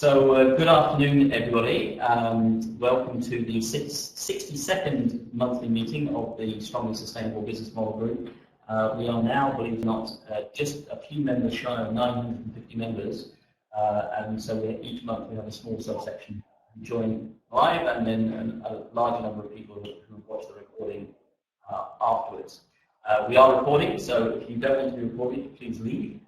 Good afternoon, everybody. Welcome to the 62nd monthly meeting of the Strongly Sustainable Business Model Group. We are now, believe it or not, just a few members shy of 950 members, and so each month we have a small subsection who join live, and then a larger number of people who watch the recording afterwards. We are recording, so if you don't want to be recorded, please leave.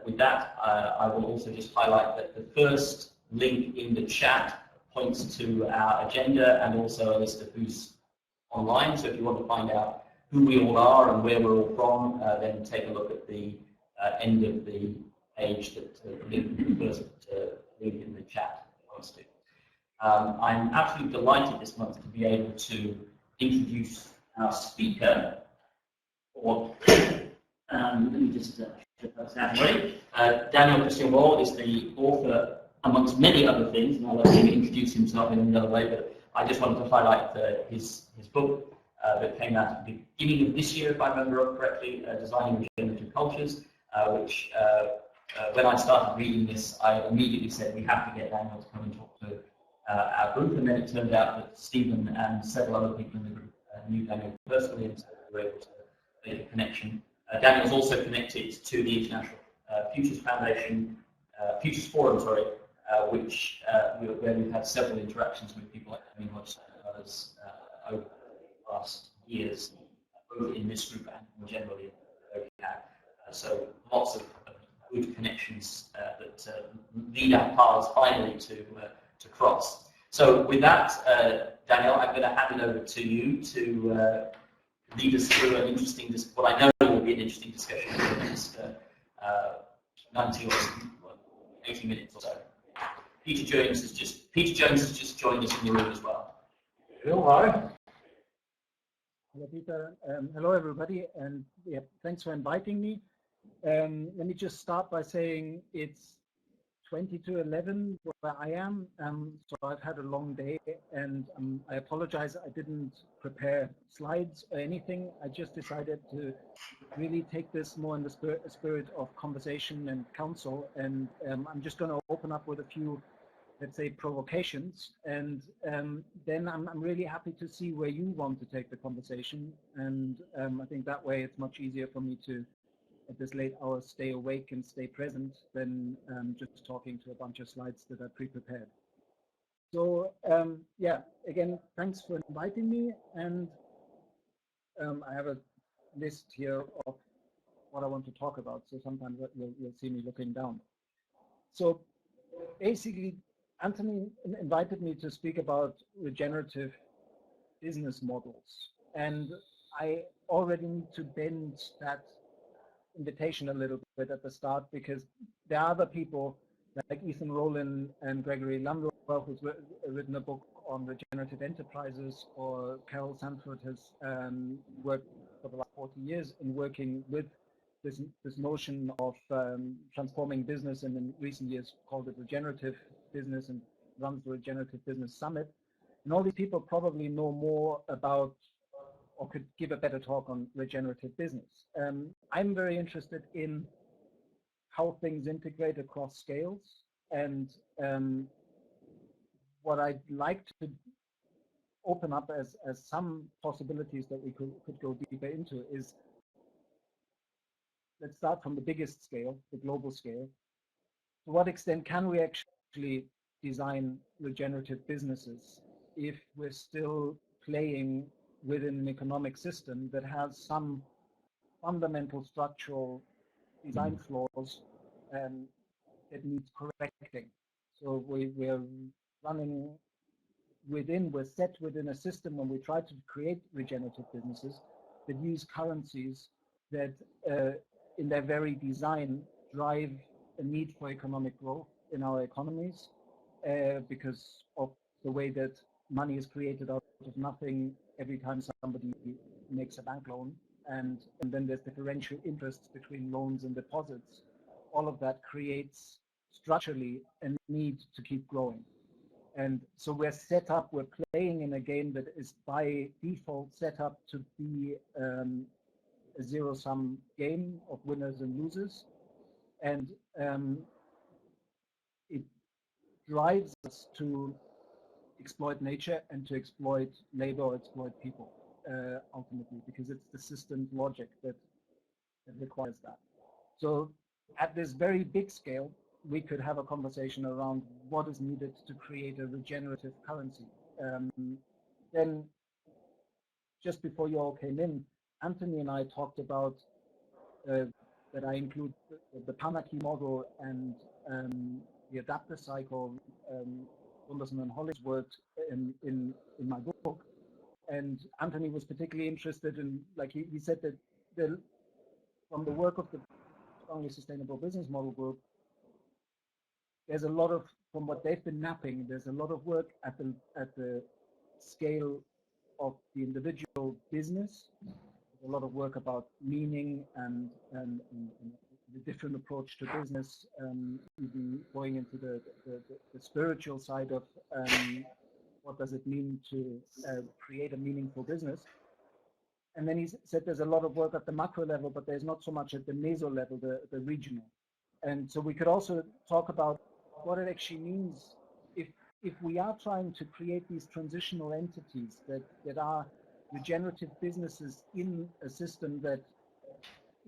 With that, I will also just highlight that the first link in the chat points to our agenda and also a list of who's online. So if you want to find out who we all are and where we're all from, then take a look at the end of the page that the first link in the chat points to. I'm absolutely delighted this month to be able to introduce our speaker, let me just get that out of the way. Daniel Christian Wahl is the author, amongst many other things, and I'll let him introduce himself in another way, but I just wanted to highlight his book that came out at the beginning of this year, if I remember correctly, Designing Regenerative Cultures, which when I started reading this, I immediately said we have to get Daniel to come and talk to our group, and then it turned out that Stephen and several other people in the group knew Daniel personally, and so we were able to make a connection. Daniel is also connected to the International Futures Foundation, Futures Forum, which where we've had several interactions with people like Amy Hodgson and others over the last years, both in this group and more generally. So lots of good connections that lead our paths finally to cross. So with that, Daniel, I'm going to hand it over to you to lead us through an interesting, what I know will be an interesting discussion for the next 90 or 80 minutes or so. Peter Jones has just joined us in the room as well. Hello. Hello, Peter. Hello, everybody, and yeah, thanks for inviting me. Let me just start by saying it's 20 to 11 where I am, so I've had a long day, and I apologize I didn't prepare slides or anything. I just decided to really take this more in the spirit of conversation and counsel, and I'm just going to open up with a few, let's say, provocations, and then I'm really happy to see where you want to take the conversation, and I think that way it's much easier for me to, at this late hour, stay awake and stay present than just talking to a bunch of slides that are pre-prepared. So yeah, again, thanks for inviting me, and I have a list here of what I want to talk about, so sometimes you'll see me looking down. So basically, Anthony invited me to speak about regenerative business models, and I already need to bend that invitation a little bit at the start, because there are other people like Ethan Rowland and Gregory Lumley who's written a book on regenerative enterprises, or Carol Sanford has worked for the last 40 years in working with this notion of transforming business, and in recent years called it regenerative business, and runs the Regenerative Business Summit. And all these people probably know more about, or could give a better talk on, regenerative business. I'm very interested in how things integrate across scales, and what I'd like to open up as some possibilities that we could go deeper into is, let's start from the biggest scale, the global scale. To what extent can we actually design regenerative businesses if we're still playing within an economic system that has some fundamental structural design flaws that needs correcting? So we're running we're set within a system when we try to create regenerative businesses that use currencies that in their very design drive a need for economic growth in our economies, because of the way that money is created out of nothing every time somebody makes a bank loan, and then there's differential interests between loans and deposits. All of that creates structurally a need to keep growing. And so we're playing in a game that is by default set up to be a zero-sum game of winners and losers. And it drives us to exploit nature and to exploit labor or exploit people ultimately, because it's the system's logic that requires that. So at this very big scale, we could have a conversation around what is needed to create a regenerative currency. Then just before you all came in, Anthony and I talked about that I include the Panaki model and the adapter cycle, Gunderson and Holly's work in my book. And Anthony was particularly interested in, like he said that from the work of the Strongly Sustainable Business Model Group, there's a lot of, from what they've been mapping, there's a lot of work at the scale of the individual business. There's a lot of work about meaning and the different approach to business, even going into the spiritual side of what does it mean to create a meaningful business. And then he said there's a lot of work at the macro level, but there's not so much at the meso level, the regional. And so we could also talk about what it actually means if we are trying to create these transitional entities that are regenerative businesses in a system that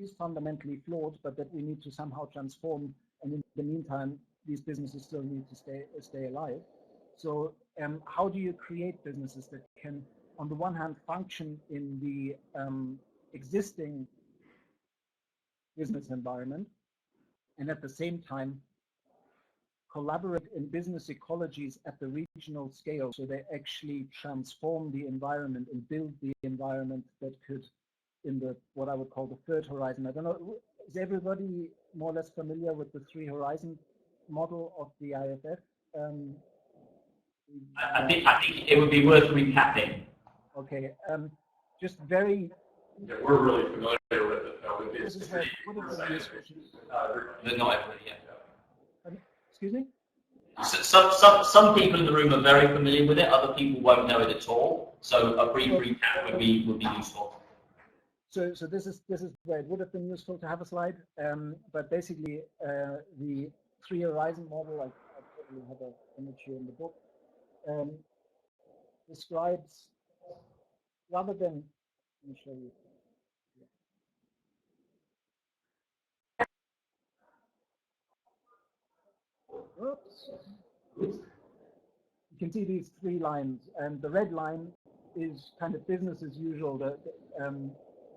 is fundamentally flawed, but that we need to somehow transform. And in the meantime, these businesses still need to stay alive. So how do you create businesses that can, on the one hand, function in the existing business environment, and at the same time collaborate in business ecologies at the regional scale, so they actually transform the environment and build the environment that could, in the what I would call the third horizon. I don't know, is everybody more or less familiar with the three horizon model of the IFF? I think it would be worth recapping. Okay, just very. Yeah, we're really familiar with it. This is what is the use? Not everybody yet. Excuse me? Some people in the room are very familiar with it. Other people won't know it at all. So a brief recap would be useful. So this is where it would have been useful to have a slide. But basically, the three horizon model, I probably have an image here in the book, describes, rather than, let me show you. Oops. You can see these three lines, and the red line is kind of business as usual.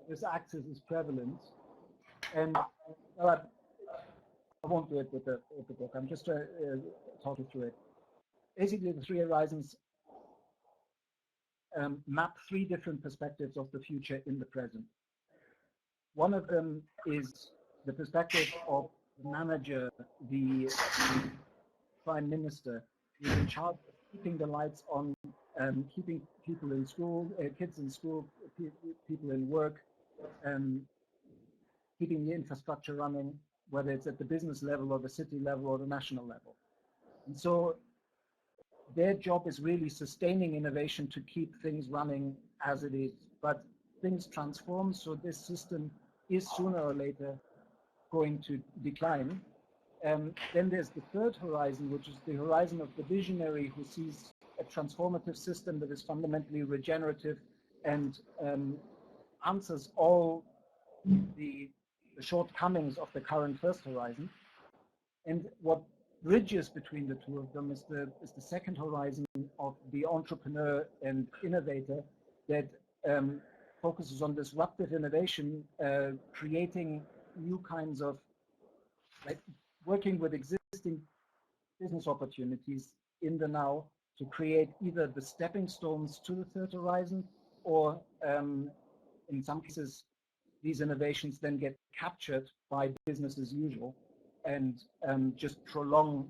This axis is prevalence, and I won't do it with the book. I'm just talking through it. Basically, the three horizons map three different perspectives of the future in the present. One of them is the perspective of the manager, the prime minister, who is in charge of keeping the lights on, keeping people in school, kids in school, people in work, keeping the infrastructure running, whether it's at the business level or the city level or the national level. And so their job is really sustaining innovation to keep things running as it is. But things transform, so this system is sooner or later going to decline. Then there's the third horizon, which is the horizon of the visionary who sees a transformative system that is fundamentally regenerative and answers all the shortcomings of the current first horizon. And what bridges between the two of them is the second horizon of the entrepreneur and innovator that focuses on disruptive innovation, creating new kinds of, like, working with existing business opportunities in the now to create either the stepping stones to the third horizon, or in some cases, these innovations then get captured by business as usual and just prolong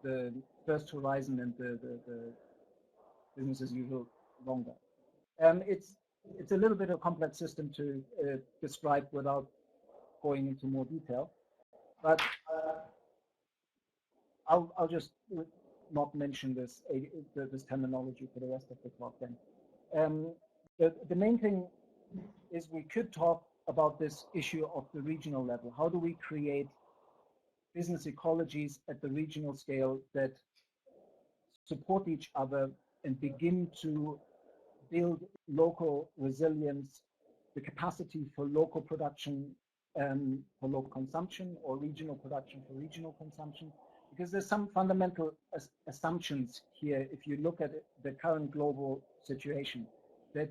the first horizon and the business as usual longer. It's a little bit of a complex system to describe without going into more detail, but I'll just not mention this terminology for the rest of the talk then. The main thing is we could talk about this issue of the regional level. How do we create business ecologies at the regional scale that support each other and begin to build local resilience, the capacity for local production for local consumption, or regional production for regional consumption. Because there's some fundamental assumptions here, if you look at the current global situation, that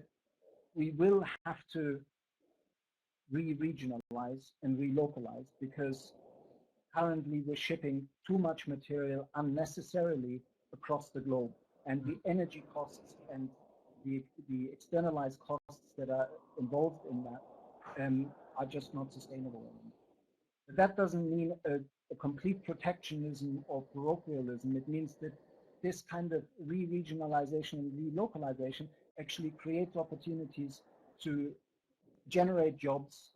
we will have to re-regionalize and relocalize, because currently we're shipping too much material unnecessarily across the globe, and the energy costs and the externalized costs that are involved in that are just not sustainable anymore. But that doesn't mean a complete protectionism or parochialism. It means that this kind of re-regionalization and relocalization actually creates opportunities to generate jobs,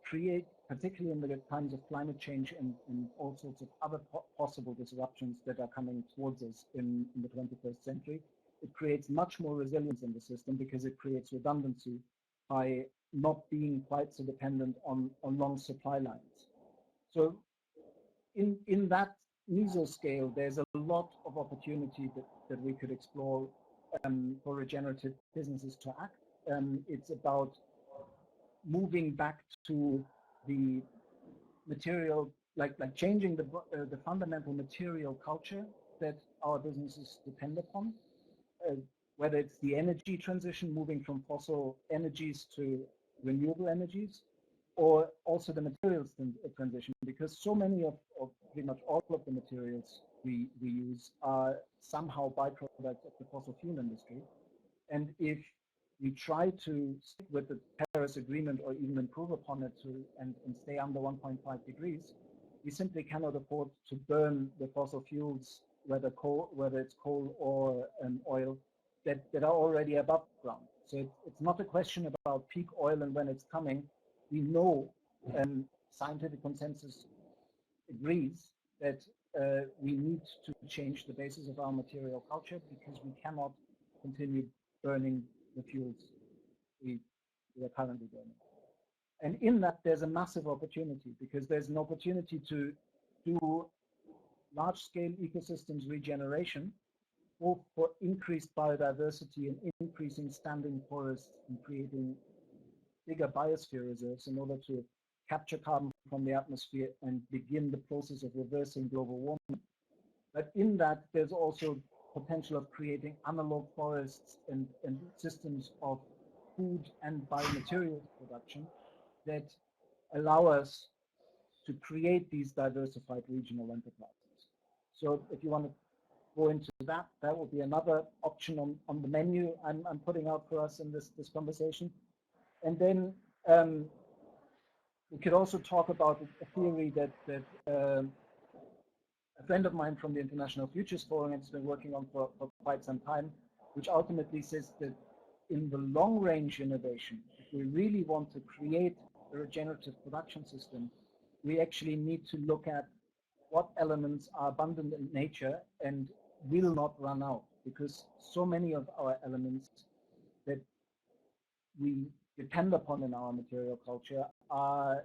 create, particularly in the times of climate change and all sorts of other possible disruptions that are coming towards us in the 21st century. It creates much more resilience in the system because it creates redundancy by not being quite so dependent on long supply lines. So in that mesoscale, there's a lot of opportunity that we could explore for regenerative businesses to act. It's about moving back to the material, like changing the fundamental material culture that our businesses depend upon, whether it's the energy transition, moving from fossil energies to renewable energies, or also the materials transition, because so many of pretty much all of the materials we use are somehow byproducts of the fossil fuel industry. And if we try to stick with the Paris Agreement or even improve upon it and stay under 1.5 degrees, we simply cannot afford to burn the fossil fuels, whether it's coal or oil, that are already above ground. So it's not a question about peak oil and when it's coming. We know, scientific consensus agrees that we need to change the basis of our material culture, because we cannot continue burning the fuels we are currently burning. And in that, there's a massive opportunity, because there's an opportunity to do large-scale ecosystems regeneration, both for increased biodiversity and increasing standing forests and creating bigger biosphere reserves in order to capture carbon from the atmosphere and begin the process of reversing global warming. But in that, there's also potential of creating analog forests and systems of food and biomaterials production that allow us to create these diversified regional enterprises. So if you want to go into that, that will be another option on the menu I'm putting out for us in this conversation. And then we could also talk about a theory that a friend of mine from the International Futures Forum has been working on for quite some time, which ultimately says that in the long-range innovation, if we really want to create a regenerative production system, we actually need to look at what elements are abundant in nature and will not run out, because so many of our elements that we depend upon in our material culture are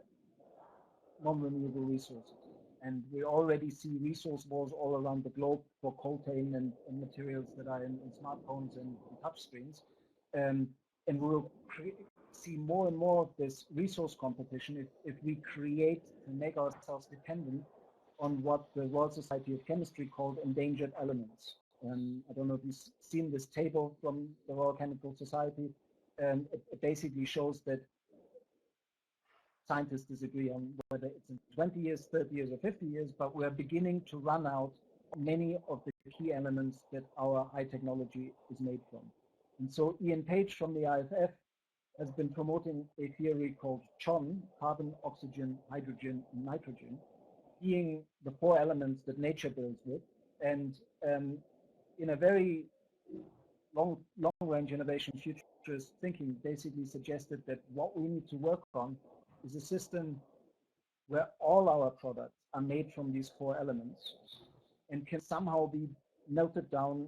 non-renewable resources. And we already see resource wars all around the globe for coltan and materials that are in smartphones and touchscreens. And we'll see more and more of this resource competition if we create and make ourselves dependent on what the World Society of Chemistry called endangered elements. I don't know if you've seen this table from the Royal Chemical Society. It basically shows that scientists disagree on whether it's in 20 years, 30 years, or 50 years, but we're beginning to run out many of the key elements that our high technology is made from. And so Ian Page from the IFF has been promoting a theory called CHON, carbon, oxygen, hydrogen, and nitrogen, being the four elements that nature builds with. And in a very long-range innovation futurist thinking, basically suggested that what we need to work on is a system where all our products are made from these four elements and can somehow be melted down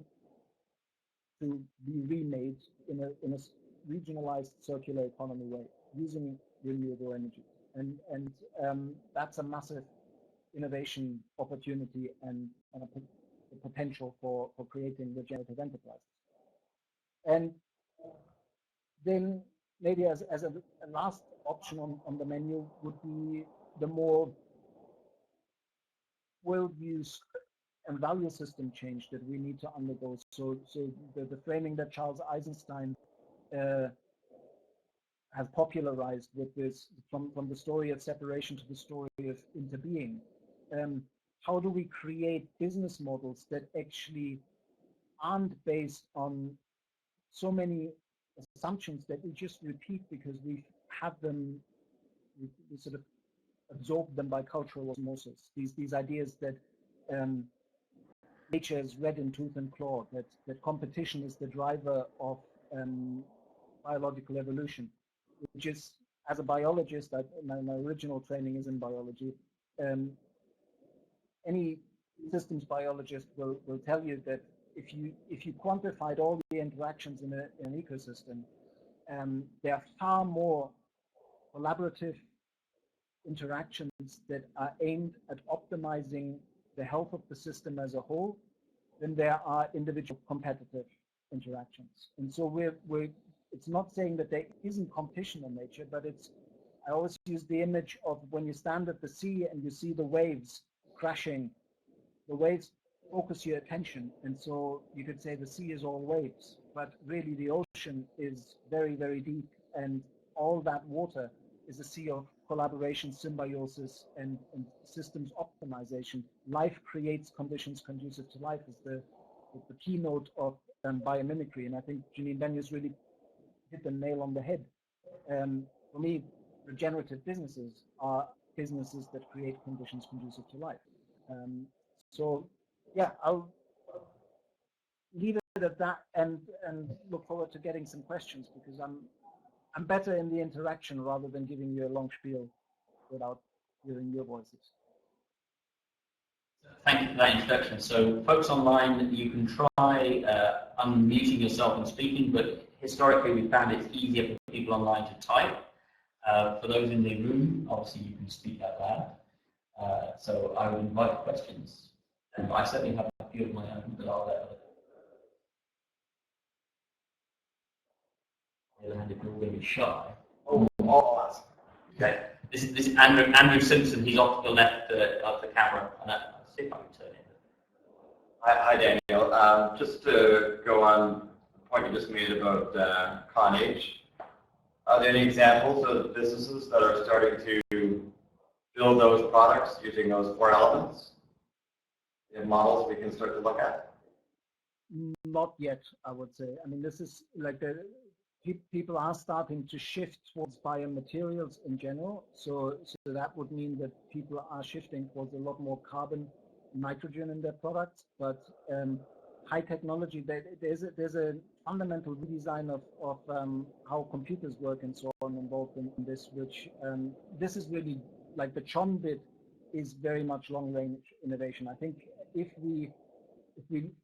to be remade in a regionalized circular economy way using renewable energy. And that's a massive innovation opportunity and the potential for creating regenerative enterprises. And then maybe as a last option on the menu would be the more worldview and value system change that we need to undergo. So the framing that Charles Eisenstein has popularized with this, from the story of separation to the story of interbeing. How do we create business models that actually aren't based on so many assumptions that we just repeat because we have them, we sort of absorb them by cultural osmosis. These ideas that nature is red in tooth and claw, that competition is the driver of biological evolution, which is, as a biologist, my original training is in biology. Any systems biologist will tell you that if you quantified all the interactions in an ecosystem, there are far more collaborative interactions that are aimed at optimizing the health of the system as a whole than there are individual competitive interactions. And so it's not saying that there isn't competition in nature, but I always use the image of when you stand at the sea and you see the waves crashing, the waves focus your attention. And so you could say the sea is all waves, but really the ocean is very, very deep, and all that water is a sea of collaboration, symbiosis, and systems optimization. Life creates conditions conducive to life is the keynote of biomimicry. And I think Janine Benyus really hit the nail on the head. For me, regenerative businesses are businesses that create conditions conducive to life. So yeah, I'll leave it at that and look forward to getting some questions, because I'm better in the interaction rather than giving you a long spiel without hearing your voices. Thank you for that introduction. So folks online, you can try unmuting yourself and speaking, but historically we found it's easier for people online to type. For those in the room, obviously you can speak out loud. So I would invite questions. And I certainly have a few of my own, but I'll let if you're going to be shy. I'll ask. Okay. This is Andrew Simpson. He's off to the left of the camera. I'll see if I can turn it. Hi, Daniel. Just to go on the point you just made about Con-Age, are there any examples of businesses that are starting to build those products using those 4 elements in models we can start to look at? Not yet, I would say. I mean, this is like people are starting to shift towards biomaterials in general. So that would mean that people are shifting towards a lot more carbon, nitrogen in their products. But high technology, there's a fundamental redesign of how computers work and so on involved in this, which this is really like the Chon bit is very much long range innovation. I think if we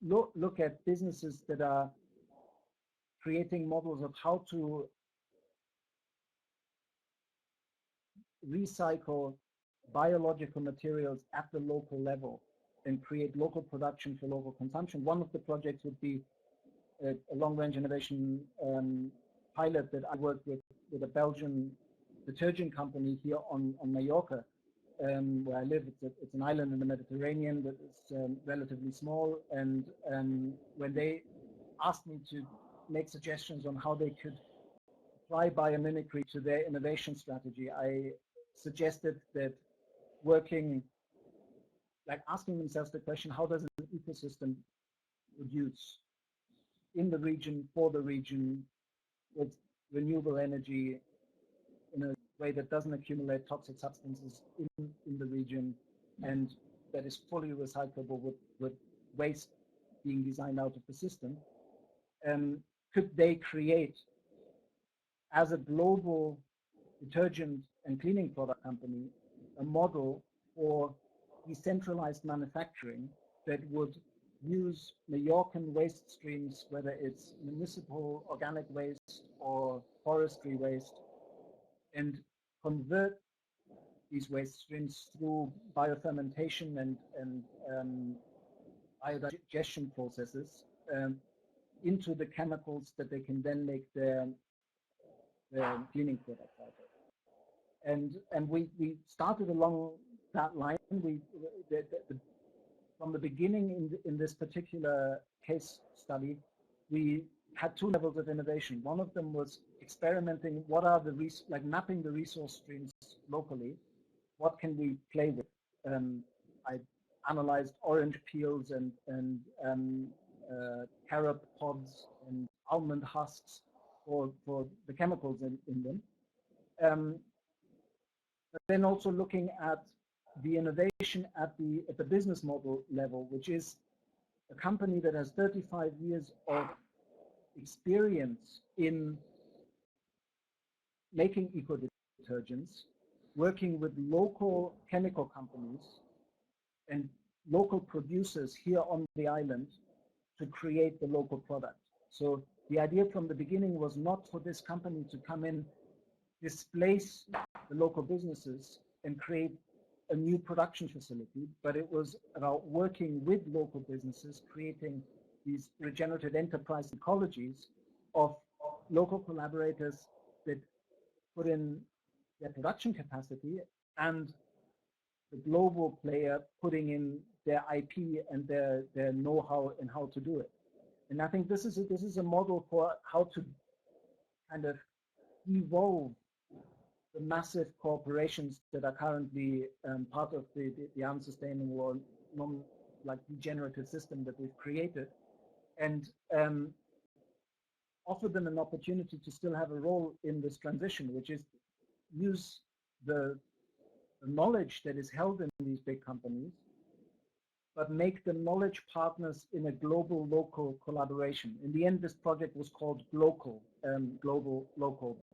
look at businesses that are creating models of how to recycle biological materials at the local level and create local production for local consumption. One of the projects would be a long-range innovation pilot that I worked with a Belgian detergent company here on Mallorca, where I live. It's an island in the Mediterranean that is relatively small, and when they asked me to make suggestions on how they could apply biomimicry to their innovation strategy, I suggested that asking themselves the question, how does an ecosystem produce in the region, for the region, with renewable energy in a way that doesn't accumulate toxic substances in the region, and that is fully recyclable with waste being designed out of the system. Could they create, as a global detergent and cleaning product company, a model for decentralized manufacturing that would use Mallorcan waste streams, whether it's municipal organic waste or forestry waste, and convert these waste streams through biofermentation and biodigestion processes into the chemicals that they can then make their cleaning products out of. And we started along that line. From the beginning in this particular case study, we had two levels of innovation. One of them was experimenting what are the mapping the resource streams locally. What can we play with? I analyzed orange peels and carrot pods and almond husks for the chemicals in them. But then also looking at the innovation at the business model level, which is a company that has 35 years of experience in making eco-detergents, working with local chemical companies and local producers here on the island to create the local product. So the idea from the beginning was not for this company to come in, displace the local businesses and create a new production facility, but it was about working with local businesses, creating these regenerative enterprise ecologies of local collaborators that put in their production capacity and the global player putting in their IP and their know-how and how to do it. And I think this is a model for how to kind of evolve the massive corporations that are currently part of the unsustainable or degenerative system that we've created, and offer them an opportunity to still have a role in this transition, which is use the knowledge that is held in these big companies, but make them knowledge partners in a global local collaboration. In the end, this project was called Global,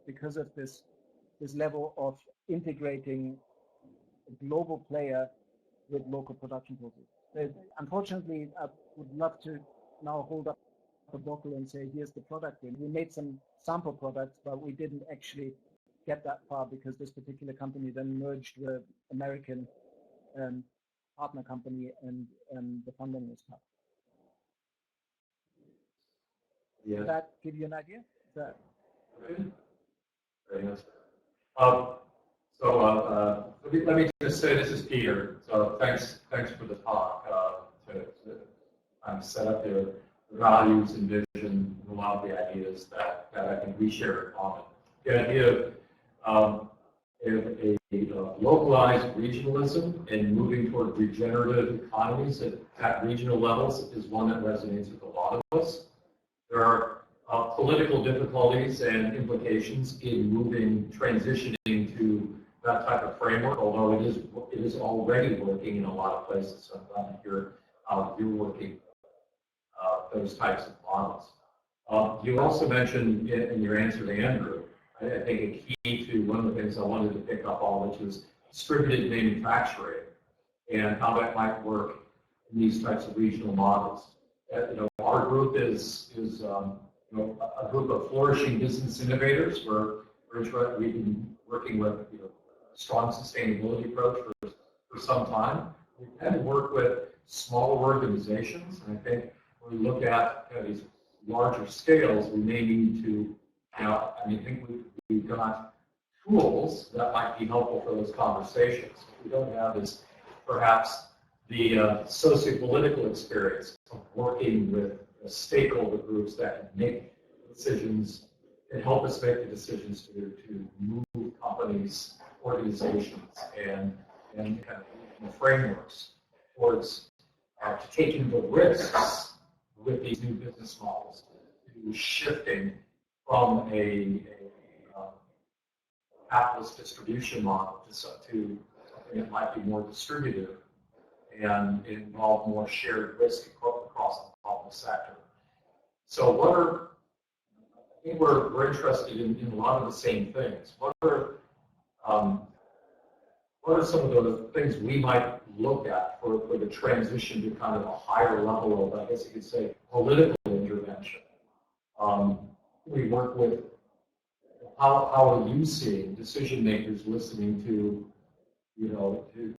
because of this level of integrating a global player with local production processes. Unfortunately, I would love to now hold up a bottle and say, here's the product. And we made some sample products, but we didn't actually get that far because this particular company then merged with American partner company and the funding was cut. Yeah. Does that give you an idea? Very nice. Let me just say, this is Peter. So thanks for the talk to set up the values and vision and a lot of the ideas that I think we share in common. The idea of a localized regionalism and moving toward regenerative economies at regional levels is one that resonates with a lot of us. There are political difficulties and implications in transitioning to that type of framework, although it is already working in a lot of places. So I'm glad to hear how you're working those types of models. You also mentioned in your answer to Andrew, I think a key to one of the things I wanted to pick up on, which is distributed manufacturing and how that might work in these types of regional models. Our group is a group of flourishing business innovators. We've been working with a strong sustainability approach for some time. We tend to work with smaller organizations, and I think when we look at these larger scales, we may need to, I think we've got tools that might be helpful for those conversations. What we don't have is perhaps the socio-political experience of working with stakeholder groups that can make decisions and help us make the decisions to move companies, organizations, and kind of frameworks towards taking the risks with these new business models, to shifting from a capitalist distribution model to something that might be more distributive and involve more shared risk across the public sector. So I think we're interested in a lot of the same things. What are some of the things we might look at for the transition to kind of a higher level of, I guess you could say, political intervention? We work with how are you seeing decision makers listening to to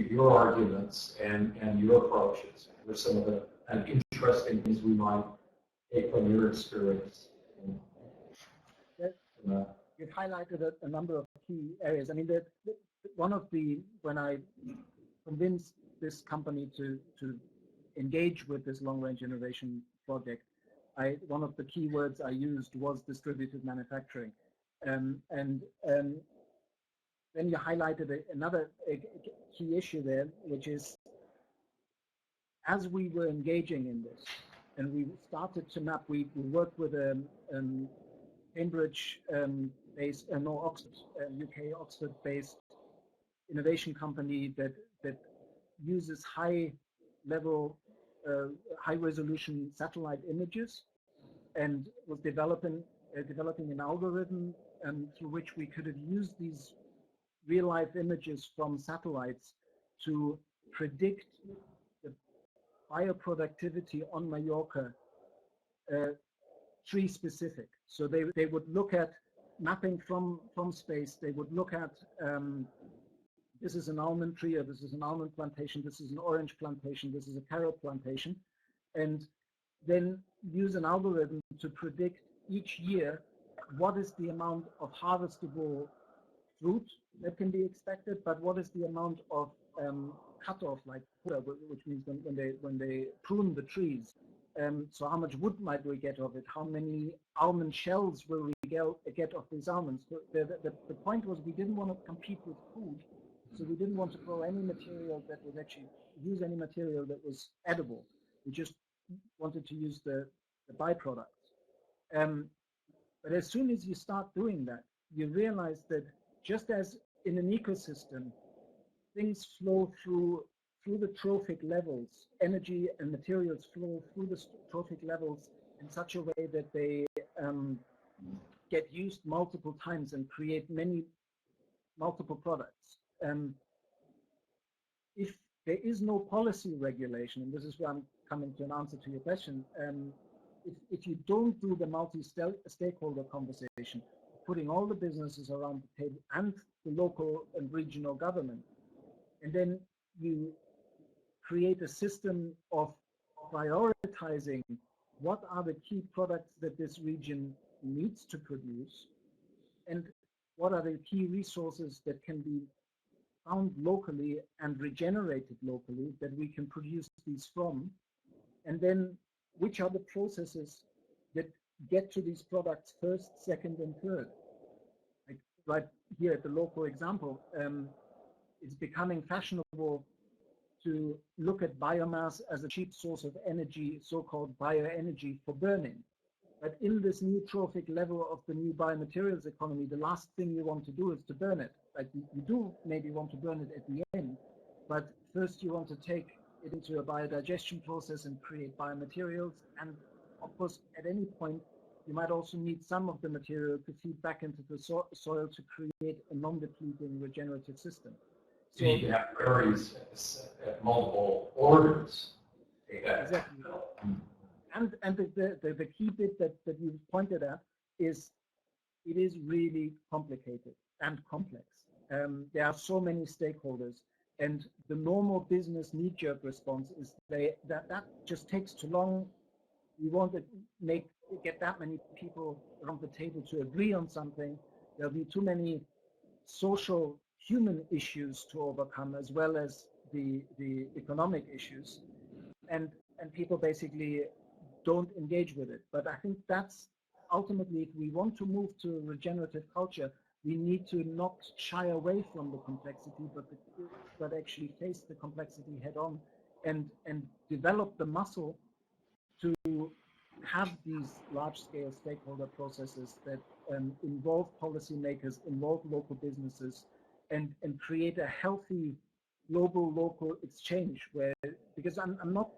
your arguments and your approaches. What are some of the kind of interesting things we might take from your experience? You've highlighted a number of key areas. I mean, when I convinced this company to engage with this long-range innovation project, one of the key words I used was distributed manufacturing. Then you highlighted another key issue there, which is as we were engaging in this and we started to map, we worked with a Cambridge-based, UK Oxford-based innovation company that uses high-level, high-resolution satellite images, and was developing an algorithm through which we could have used these real-life images from satellites to predict the bioproductivity on Mallorca, tree specific. So they would look at mapping from space. They would look at this is an almond tree, or this is an almond plantation, this is an orange plantation, this is a carrot plantation, and then use an algorithm to predict each year what is the amount of harvestable fruit that can be expected, but what is the amount of cutoff, like which means when they prune the trees. So how much wood might we get of it? How many almond shells will we get of these almonds? The point was we didn't want to compete with food, so we didn't want to grow any material that was actually use any material that was edible. We just wanted to use the byproducts. But as soon as you start doing that, you realize that just as in an ecosystem, things flow through the trophic levels, energy and materials flow through the trophic levels in such a way that they get used multiple times and create multiple products. If there is no policy regulation, and this is where I'm coming to an answer to your question, if you don't do the multi-stakeholder conversation, putting all the businesses around the table and the local and regional government, and then you create a system of prioritizing what are the key products that this region needs to produce, and what are the key resources that can be found locally and regenerated locally that we can produce these from, and then which are the processes that get to these products first, second, and third. Like right here at the local example, it's becoming fashionable to look at biomass as a cheap source of energy, so-called bioenergy for burning. But in this new trophic level of the new biomaterials economy, the last thing you want to do is to burn it. Like you do maybe want to burn it at the end, but first you want to take it into a biodigestion process and create biomaterials. And of course, at any point, you might also need some of the material to feed back into the soil to create a non-depleting regenerative system. So you need to have priorities at multiple orders. Exactly. And the key bit that you pointed at is it is really complicated and complex. There are so many stakeholders, and the normal business knee-jerk response is that just takes too long. We want to get that many people around the table to agree on something. There'll be too many social human issues to overcome, as well as the economic issues, and people basically don't engage with it. But I think that's ultimately, if we want to move to a regenerative culture, we need to not shy away from the complexity, but actually face the complexity head on, and develop the muscle to have these large-scale stakeholder processes that involve policymakers, involve local businesses, and create a healthy global-local exchange. Because I'm not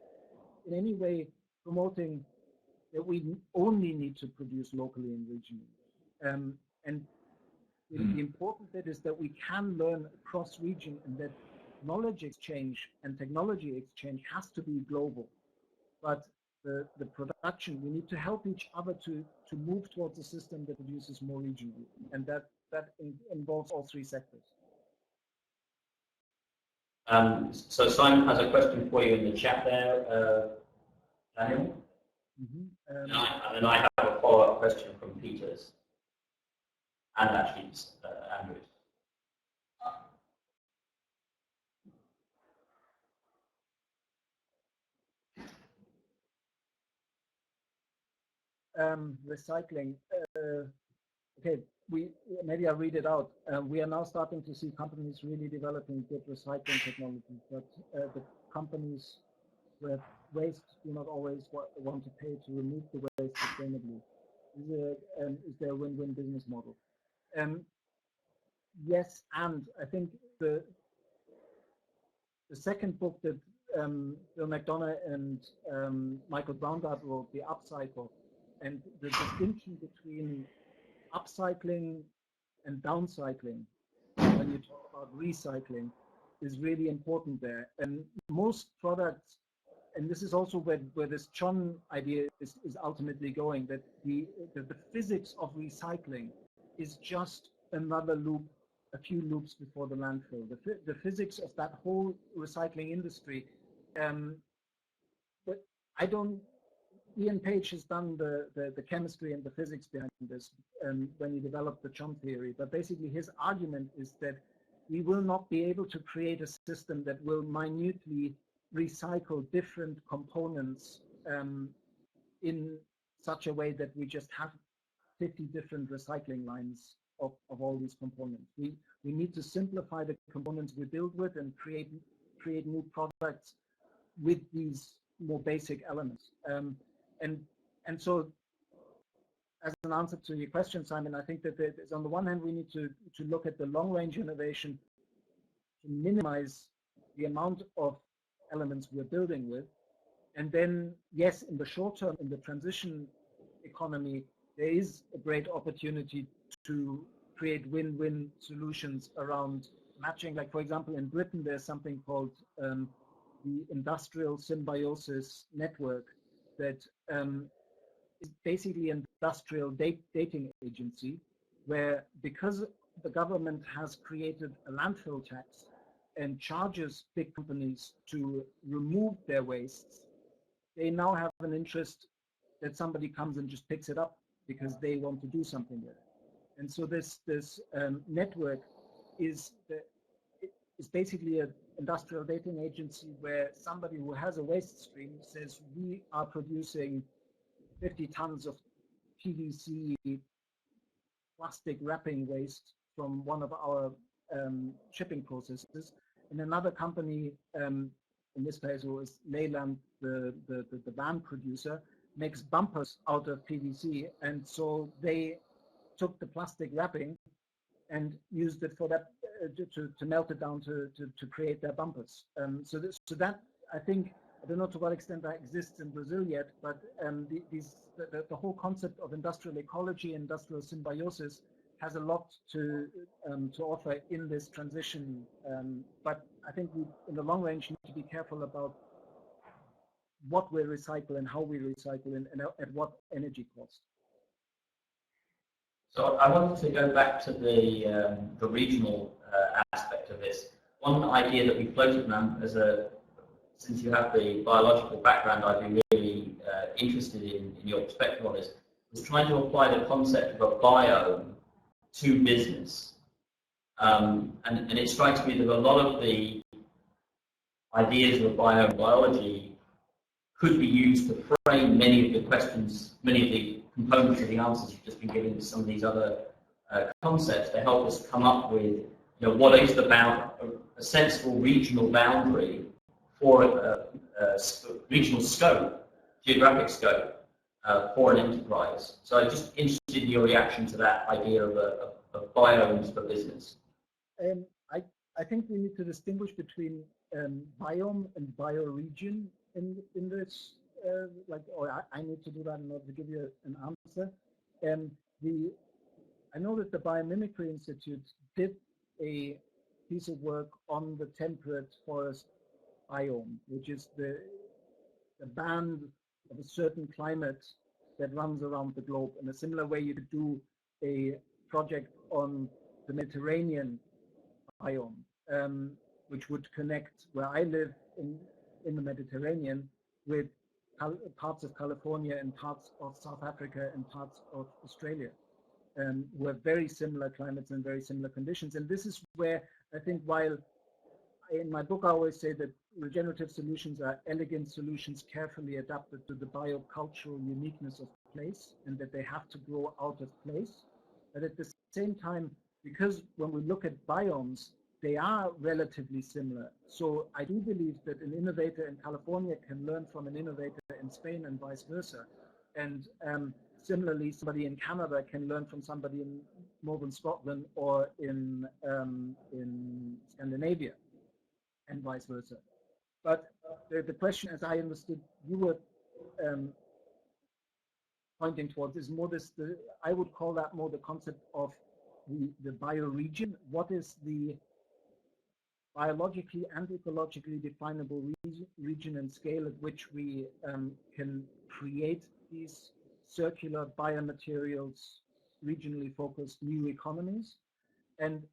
in any way promoting that we only need to produce locally and regionally. And the important bit is that we can learn across region, and that knowledge exchange and technology exchange has to be global. But the production, we need to help each other to move towards a system that produces more regionally, and that involves all three sectors. So Simon has a question for you in the chat there, Daniel. And then I have a follow-up question from Peters and actually Andrews. Recycling. Okay, maybe I'll read it out. We are now starting to see companies really developing good recycling technology, but the companies who have waste do not always want to pay to remove the waste sustainably. Is there a win-win business model? Yes, and I think the second book that Bill McDonough and Michael Braungart wrote, The Upcycle, and the distinction between upcycling and downcycling when you talk about recycling is really important there. And most products, and this is also where this John idea is ultimately going, that the physics of recycling is just another loop, a few loops before the landfill. The physics of that whole recycling industry, but I don't, Ian Page has done the chemistry and the physics behind this when he developed the John theory, but basically his argument is that we will not be able to create a system that will minutely recycle different components in such a way that we just have 50 different recycling lines of all these components. We need to simplify the components we build with and create new products with these more basic elements. And so, as an answer to your question, Simon, I think that there's, on the one hand, we need to look at the long-range innovation to minimize the amount of elements we're building with. And then, yes, in the short term, in the transition economy, there is a great opportunity to create win-win solutions around matching. Like, for example, in Britain, there's something called the Industrial Symbiosis Network that is basically an industrial dating agency where, because the government has created a landfill tax and charges big companies to remove their wastes, they now have an interest that somebody comes and just picks it up because they want to do something with it. And so this network is basically an industrial dating agency where somebody who has a waste stream says, we are producing 50 tons of PVC plastic wrapping waste from one of our shipping processes. And another company, in this case it was Leyland, the van producer, makes bumpers out of PVC. And so they took the plastic wrapping and used it for that, to melt it down to create their bumpers. So that, I think, I don't know to what extent that exists in Brazil yet, but the whole concept of industrial ecology, industrial symbiosis, has a lot to offer in this transition. But I think we, in the long range, need to be careful about what we recycle and how we recycle and at what energy cost. So I wanted to go back to the regional aspect of this. One idea that we floated around since you have the biological background, I'd be really interested in your perspective on this, was trying to apply the concept of a biome to business. And it strikes me that a lot of the ideas of biobiology could be used to frame many of the questions, many of the components of the answers you've just been giving to some of these other concepts to help us come up with, what is a sensible regional boundary for a regional scope, geographic scope for an enterprise. So I'm just interested in your reaction to that idea of biomes for business. I think we need to distinguish between biome and bioregion in this. I need to do that in order to give you an answer. I know that the Biomimicry Institute did a piece of work on the temperate forest biome, which is the band of a certain climate that runs around the globe. In a similar way, you could do a project on the Mediterranean biome. which would connect where I live in the Mediterranean with parts of California and parts of South Africa and parts of Australia, who have very similar climates and very similar conditions. And this is where I think, while in my book I always say that regenerative solutions are elegant solutions carefully adapted to the biocultural uniqueness of place, and that they have to grow out of place. But at the same time, because when we look at biomes, they are relatively similar. So I do believe that an innovator in California can learn from an innovator in Spain and vice versa. And similarly, somebody in Canada can learn from somebody in northern Scotland or in Scandinavia, and vice versa. But the question, as I understood you were pointing towards, is more this, I would call that more the concept of the bioregion. What is the biologically and ecologically definable region and scale at which we can create these circular biomaterials, regionally focused new economies? And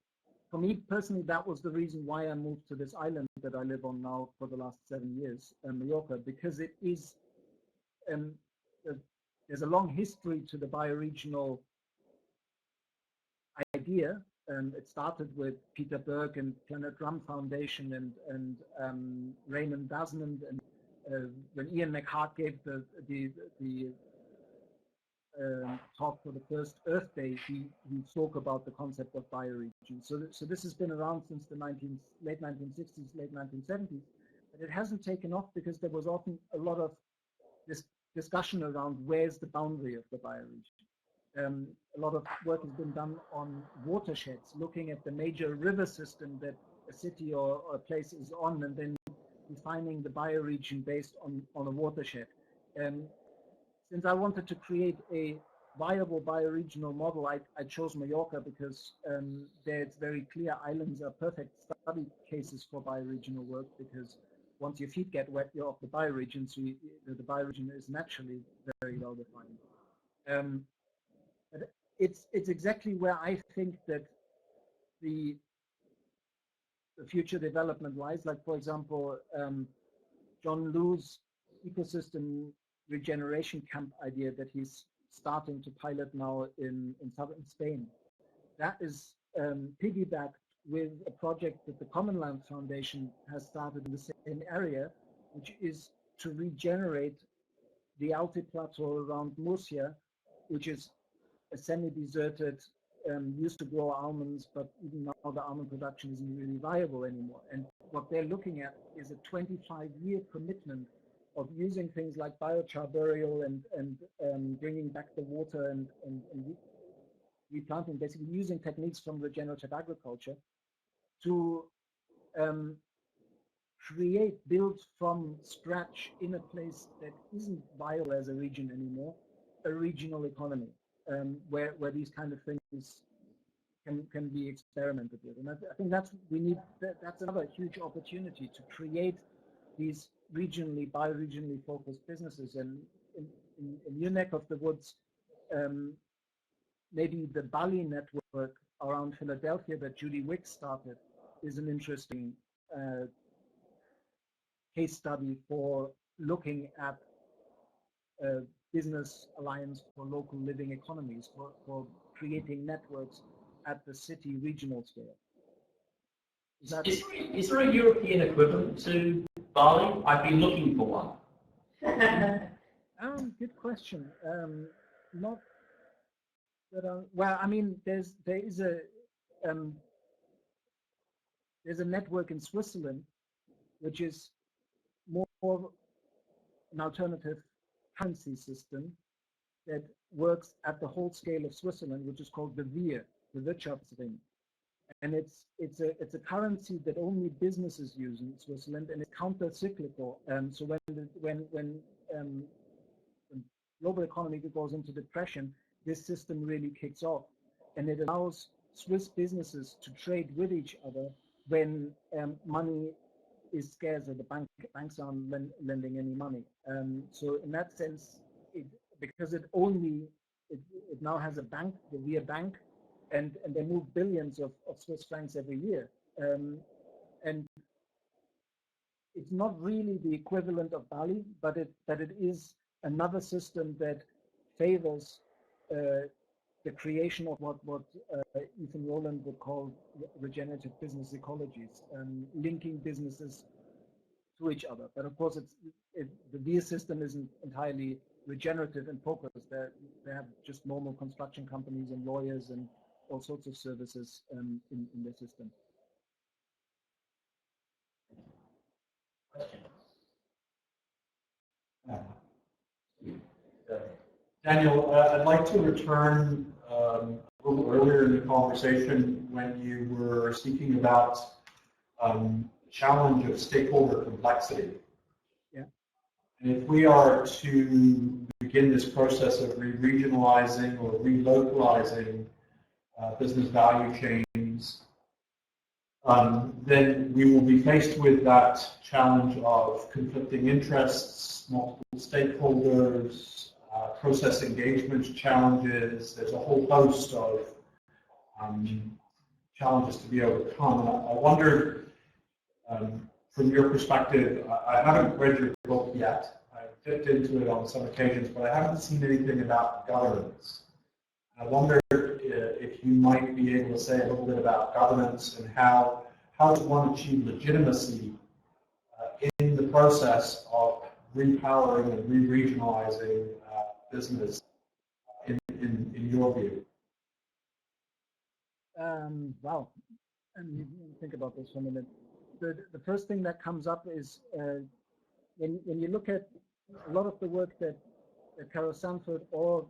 for me personally, that was the reason why I moved to this island that I live on now for the last 7 years, Mallorca, because it is, there's a long history to the bioregional idea. It started with Peter Berg and Planet Drum Foundation and Raymond Dasmond, and when Ian McHart gave the talk for the first Earth Day, he spoke about the concept of bioregion. So this has been around since the late 1960s, late 1970s, but it hasn't taken off because there was often a lot of this discussion around where's the boundary of the bioregion. A lot of work has been done on watersheds, looking at the major river system that a city or a place is on, and then defining the bioregion based on a watershed. Since I wanted to create a viable bioregional model, I chose Mallorca because there it's very clear islands are perfect study cases for bioregional work, because once your feet get wet, you're off the bioregion, so the bioregion is naturally very well defined. But it's exactly where I think that the future development lies. Like, for example, John Liu's ecosystem regeneration camp idea that he's starting to pilot now in southern Spain. That is piggybacked with a project that the Common Land Foundation has started in the same area, which is to regenerate the Altiplateau around Murcia, which is a semi-deserted, used to grow almonds, but even now the almond production isn't really viable anymore. And what they're looking at is a 25-year commitment of using things like biochar burial and bringing back the water and replanting, basically using techniques from regenerative agriculture to build from scratch in a place that isn't viable as a region anymore, a regional economy where these kind of things can be experimented with. And I think that's another huge opportunity to create these bioregionally focused businesses. And in your neck of the woods, maybe the Bali network around Philadelphia that Judy Wicks started is an interesting case study for looking at business alliance for local living economies, for creating networks at the city regional scale. Is there a European equivalent to Bali? I've been looking for one. Good question. Not that well, I mean, there's a network in Switzerland which is more an alternative currency system that works at the whole scale of Switzerland, which is called the WIR, the Wirtschaftsring. And it's a currency that only businesses use in Switzerland, and it's counter-cyclical. So when global economy goes into depression, this system really kicks off, and it allows Swiss businesses to trade with each other when money is scarce or the banks aren't lending any money. So in that sense, because it now has a bank, the WIR bank, and they move billions of Swiss francs every year. And it's not really the equivalent of Bali, but it is another system that favors the creation of what Ethan Rowland would call regenerative business ecologies, linking businesses to each other. But of course, the VIA system isn't entirely regenerative in focus. They have just normal construction companies and lawyers and all sorts of services in their system. Daniel, I'd like to return a little earlier in the conversation when you were speaking about the challenge of stakeholder complexity. Yeah. And if we are to begin this process of re-regionalizing or relocalizing business value chains, then we will be faced with that challenge of conflicting interests, multiple stakeholders, process engagement challenges. There's a whole host of challenges to be overcome. And I wondered, from your perspective, I haven't read your book yet. I've dipped into it on some occasions, but I haven't seen anything about governance. I wonder if you might be able to say a little bit about governance and how does one achieve legitimacy in the process of repowering and re-regionalizing business in your view? Wow. And think about this for a minute. The first thing that comes up is when you look at a lot of the work that Carol Sanford or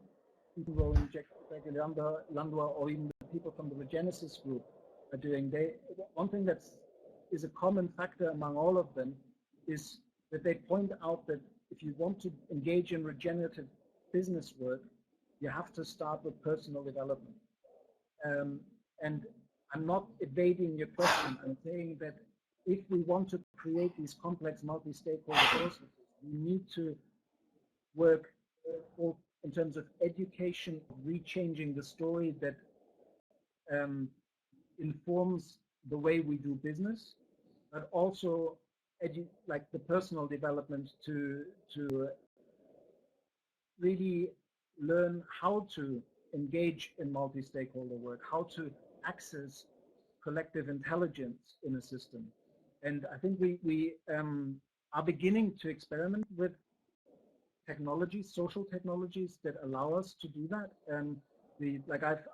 Ethan Rowland, Jack Landua, or even the people from the Regenesis group are doing. One thing that is a common factor among all of them is that they point out that if you want to engage in regenerative business work, you have to start with personal development. And I'm not evading your question. I'm saying that if we want to create these complex multi-stakeholder processes, we need to work in terms of education, rechanging the story that informs the way we do business, but also like the personal development to really learn how to engage in multi-stakeholder work, how to access collective intelligence in a system. And I think we are beginning to experiment with technologies, social technologies that allow us to do that.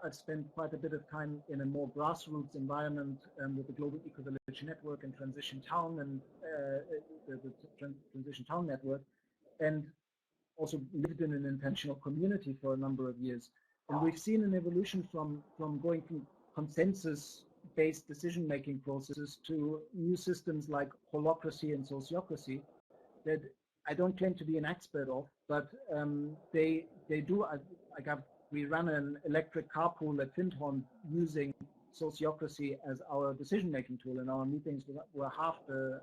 I've spent quite a bit of time in a more grassroots environment with the Global Eco-Village Network and Transition Town and the Transition Town Network, and also lived in an intentional community for a number of years. And we've seen an evolution from going from consensus-based decision-making processes to new systems like holacracy and sociocracy that I don't claim to be an expert of, but they do. We ran an electric carpool at Findhorn using sociocracy as our decision-making tool, and our meetings were half the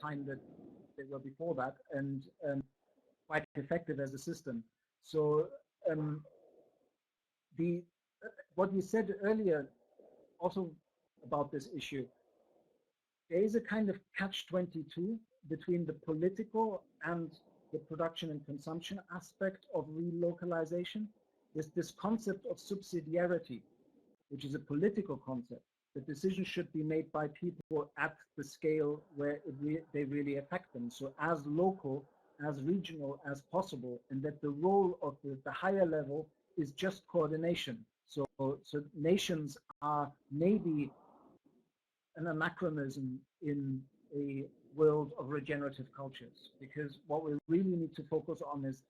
time that they were before that, and quite effective as a system. So what you said earlier also about this issue, there is a kind of catch-22 between the political and the production and consumption aspect of relocalization. There's this concept of subsidiarity, which is a political concept. The decisions should be made by people at the scale where they really affect them. So as local, as regional as possible, and that the role of the higher level is just coordination. So nations are maybe an anachronism in a world of regenerative cultures, because what we really need to focus on is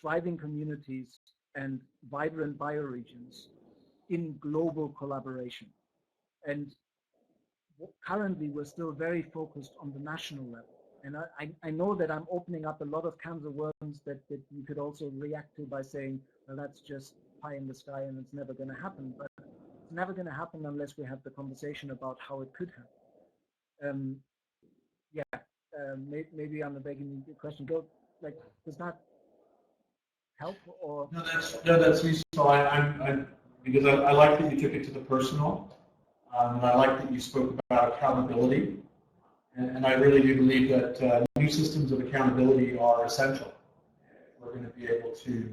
thriving communities and vibrant bioregions in global collaboration. And currently we're still very focused on the national level. And I know that I'm opening up a lot of cans of worms that you could also react to by saying, well, that's just pie in the sky and it's never going to happen. But it's never going to happen unless we have the conversation about how it could happen. Maybe I'm begging the question. Does that help? Or no, that's useful. Because I like that you took it to the personal, and I like that you spoke about accountability. And I really do believe that new systems of accountability are essential. We're going to be able to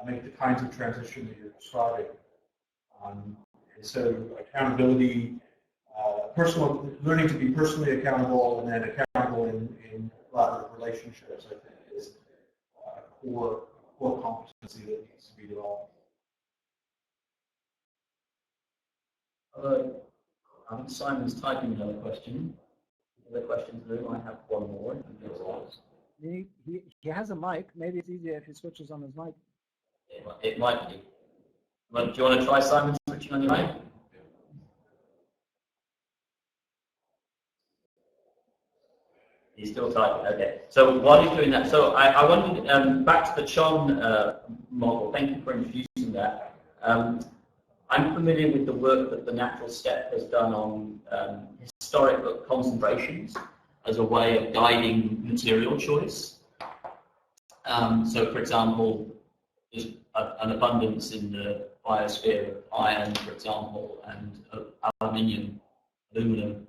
make the kinds of transition that you're describing. And so accountability, personal learning to be personally accountable, and then accountable in collaborative relationships, I think, is a core competency that needs to be developed. I think Simon's typing another question. Other questions, Lou? I have one more. He has a mic. Maybe it's easier if he switches on his mic. It might be. Well, do you want to try, Simon, switching on your mic? He's still typing. Okay. So while he's doing that, so I wanted back to the Chon model. Thank you for introducing that. I'm familiar with the work that the Natural Step has done on historic concentrations as a way of guiding material choice. So, for example, there's an abundance in the biosphere of iron, for example, and aluminum, and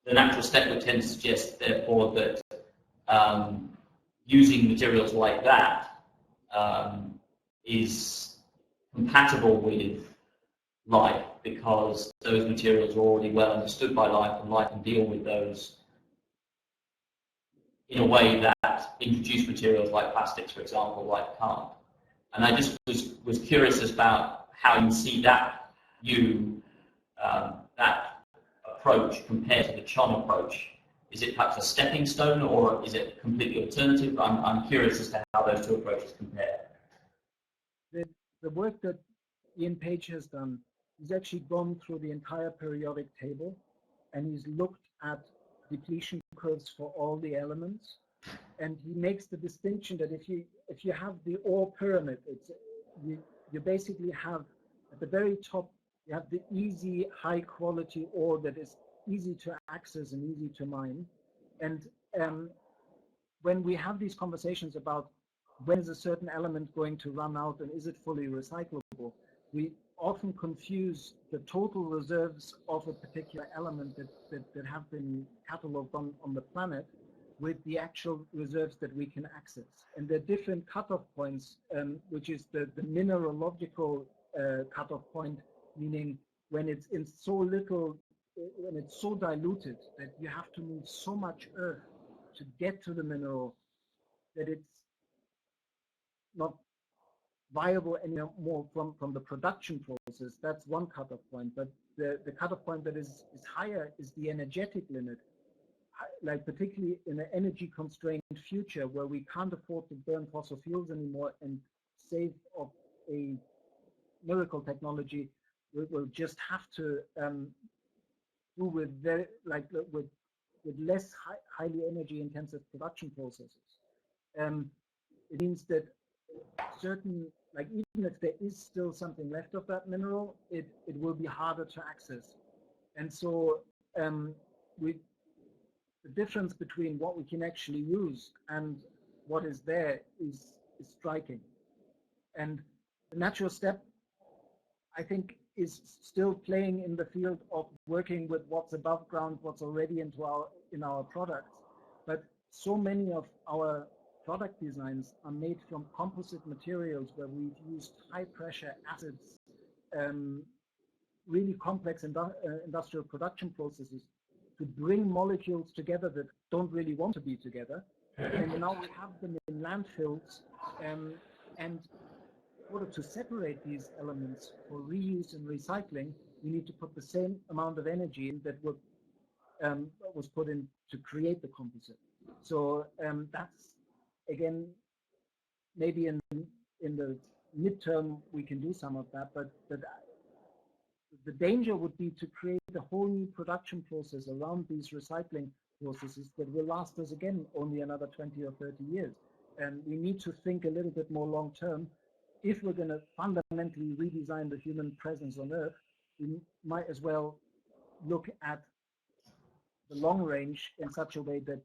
the Natural Step would tend to suggest, therefore, that using materials like that is compatible with life, because those materials are already well understood by life, and life can deal with those in a way that introduced materials like plastics, for example, like can't. And I just was curious about how you see that that approach compared to the Chon approach. Is it perhaps a stepping stone, or is it completely alternative? I'm curious as to how those two approaches compare. The work that Ian Page has done, he's actually gone through the entire periodic table, and he's looked at depletion curves for all the elements, and he makes the distinction that if you have the ore pyramid, you basically have at the very top, you have the easy high quality ore that is easy to access and easy to mine. And when we have these conversations about when is a certain element going to run out and is it fully recyclable, we often confuse the total reserves of a particular element that have been catalogued on the planet with the actual reserves that we can access. And there are different cutoff points, which is the mineralogical cutoff point, meaning when it's in so little, when it's so diluted that you have to move so much earth to get to the mineral that it's not viable anymore from the production process. That's one cutoff point. But the cutoff point that is higher is the energetic limit. Like particularly in an energy constrained future where we can't afford to burn fossil fuels anymore and save of a miracle technology, we'll just have to do with with less highly energy intensive production processes. It means that certain, like even if there is still something left of that mineral, it will be harder to access. And so the difference between what we can actually use and what is there is striking. And the Natural Step, I think, is still playing in the field of working with what's above ground, what's already in our products. But so many of our product designs are made from composite materials where we've used high pressure acids, really complex industrial production processes to bring molecules together that don't really want to be together. And now we have them in landfills, and in order to separate these elements for reuse and recycling, we need to put the same amount of energy in that was put in to create the composite. So that's, again, maybe in the midterm we can do some of that, but the danger would be to create a whole new production process around these recycling processes that will last us, again, only another 20 or 30 years. And we need to think a little bit more long term. If we're going to fundamentally redesign the human presence on Earth, we might as well look at the long range in such a way that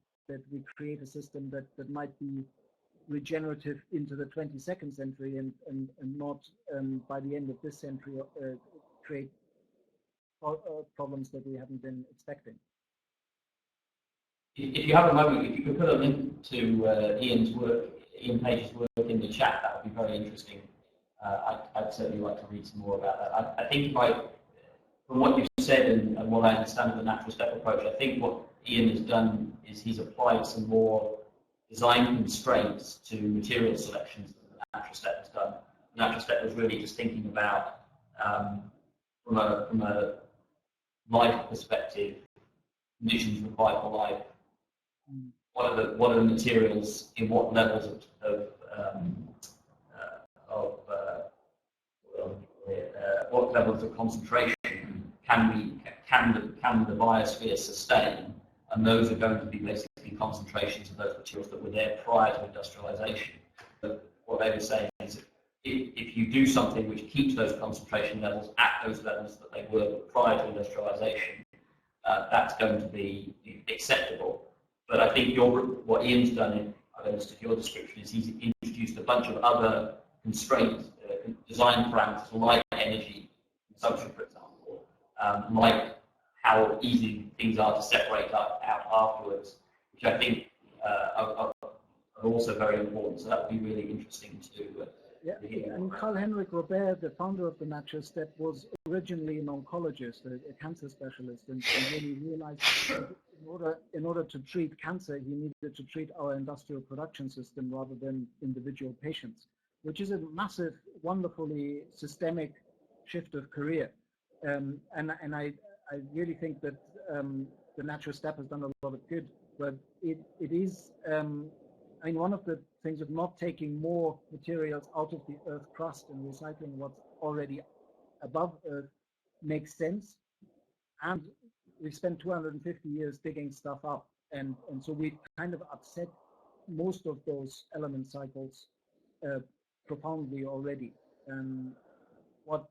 we create a system that might be regenerative into the 22nd century and not by the end of this century create problems that we haven't been expecting. If you have a moment, if you could put a link to Ian Page's work in the chat, that would be very interesting. I'd certainly like to read some more about that. I think from what you've said and what I understand of the natural step approach, I think what Ian has done is he's applied some more design constraints to material selections than the natural step has done. The natural step was really just thinking about, from a life perspective, conditions required for life. What are the materials in what levels what levels of concentration can the biosphere sustain? And those are going to be basically concentrations of those materials that were there prior to industrialization. But what they were saying is if you do something which keeps those concentration levels at those levels that they were prior to industrialization, that's going to be acceptable. But I think what Ian's done, in I understood your description, is he's introduced a bunch of other constraints, design parameters like energy consumption, for example, like how easy things are to separate out afterwards, which I think are also very important. So that would be really interesting to hear. And Karl-Henrik Robert, the founder of the Natural Step, was originally an oncologist, a cancer specialist, and really realized in order to treat cancer, he needed to treat our industrial production system rather than individual patients, which is a massive, wonderfully systemic shift of career. And I really think that the Natural Step has done a lot of good, but it is, I mean, one of the things of not taking more materials out of the Earth crust and recycling what's already above Earth makes sense. And we spent 250 years digging stuff up. And so we kind of upset most of those element cycles profoundly already. What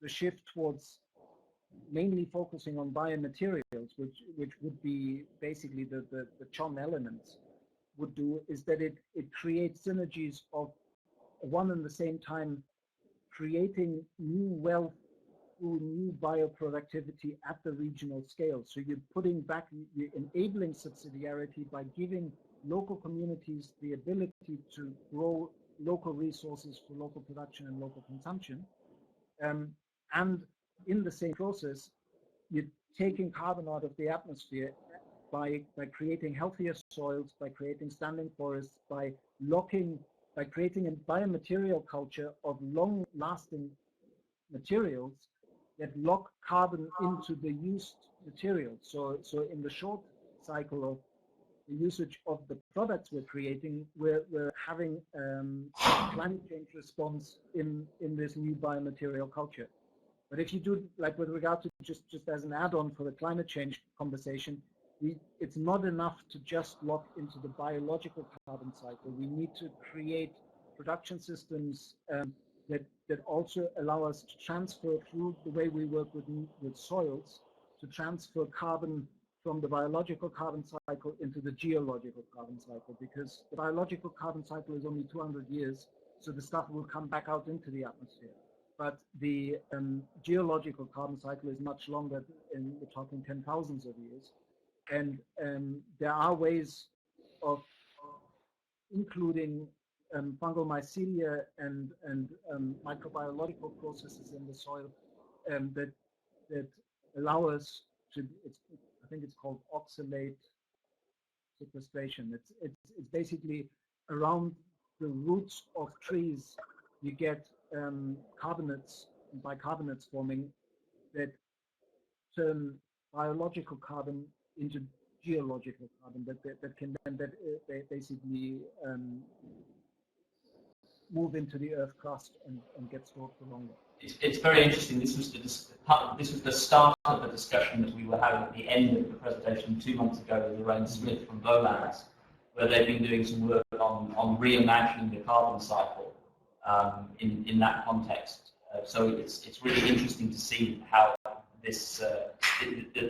the shift towards mainly focusing on biomaterials, which would be basically the CHON elements, would do is that it creates synergies of one and the same time creating new wealth through new bioproductivity at the regional scale. So you're putting back, you're enabling subsidiarity by giving local communities the ability to grow local resources for local production and local consumption. And in the same process, you're taking carbon out of the atmosphere by creating healthier soils, by creating standing forests, by creating a biomaterial culture of long-lasting materials that lock carbon into the used materials. So in the short cycle of the usage of the products we're creating, we're having climate change response in this new biomaterial culture. But if you do, like with regard to just as an add-on for the climate change conversation, it's not enough to just lock into the biological carbon cycle. We need to create production systems that also allow us to transfer through the way we work with soils, to transfer carbon from the biological carbon cycle into the geological carbon cycle, because the biological carbon cycle is only 200 years, so the stuff will come back out into the atmosphere. But the geological carbon cycle is much longer, and we're talking 10,000s of years. And there are ways of including fungal mycelia and microbiological processes in the soil that allow us to, I think it's called oxalate sequestration. It's basically around the roots of trees, you get carbonates, bicarbonates forming that turn biological carbon into geological carbon that can then basically move into the Earth crust and get stored for longer. It's very interesting. This was the start of the discussion that we were having at the end of the presentation 2 months ago with Lorraine Smith from Bowlands, where they've been doing some work on reimagining the carbon cycle in that context. So it's really interesting to see how this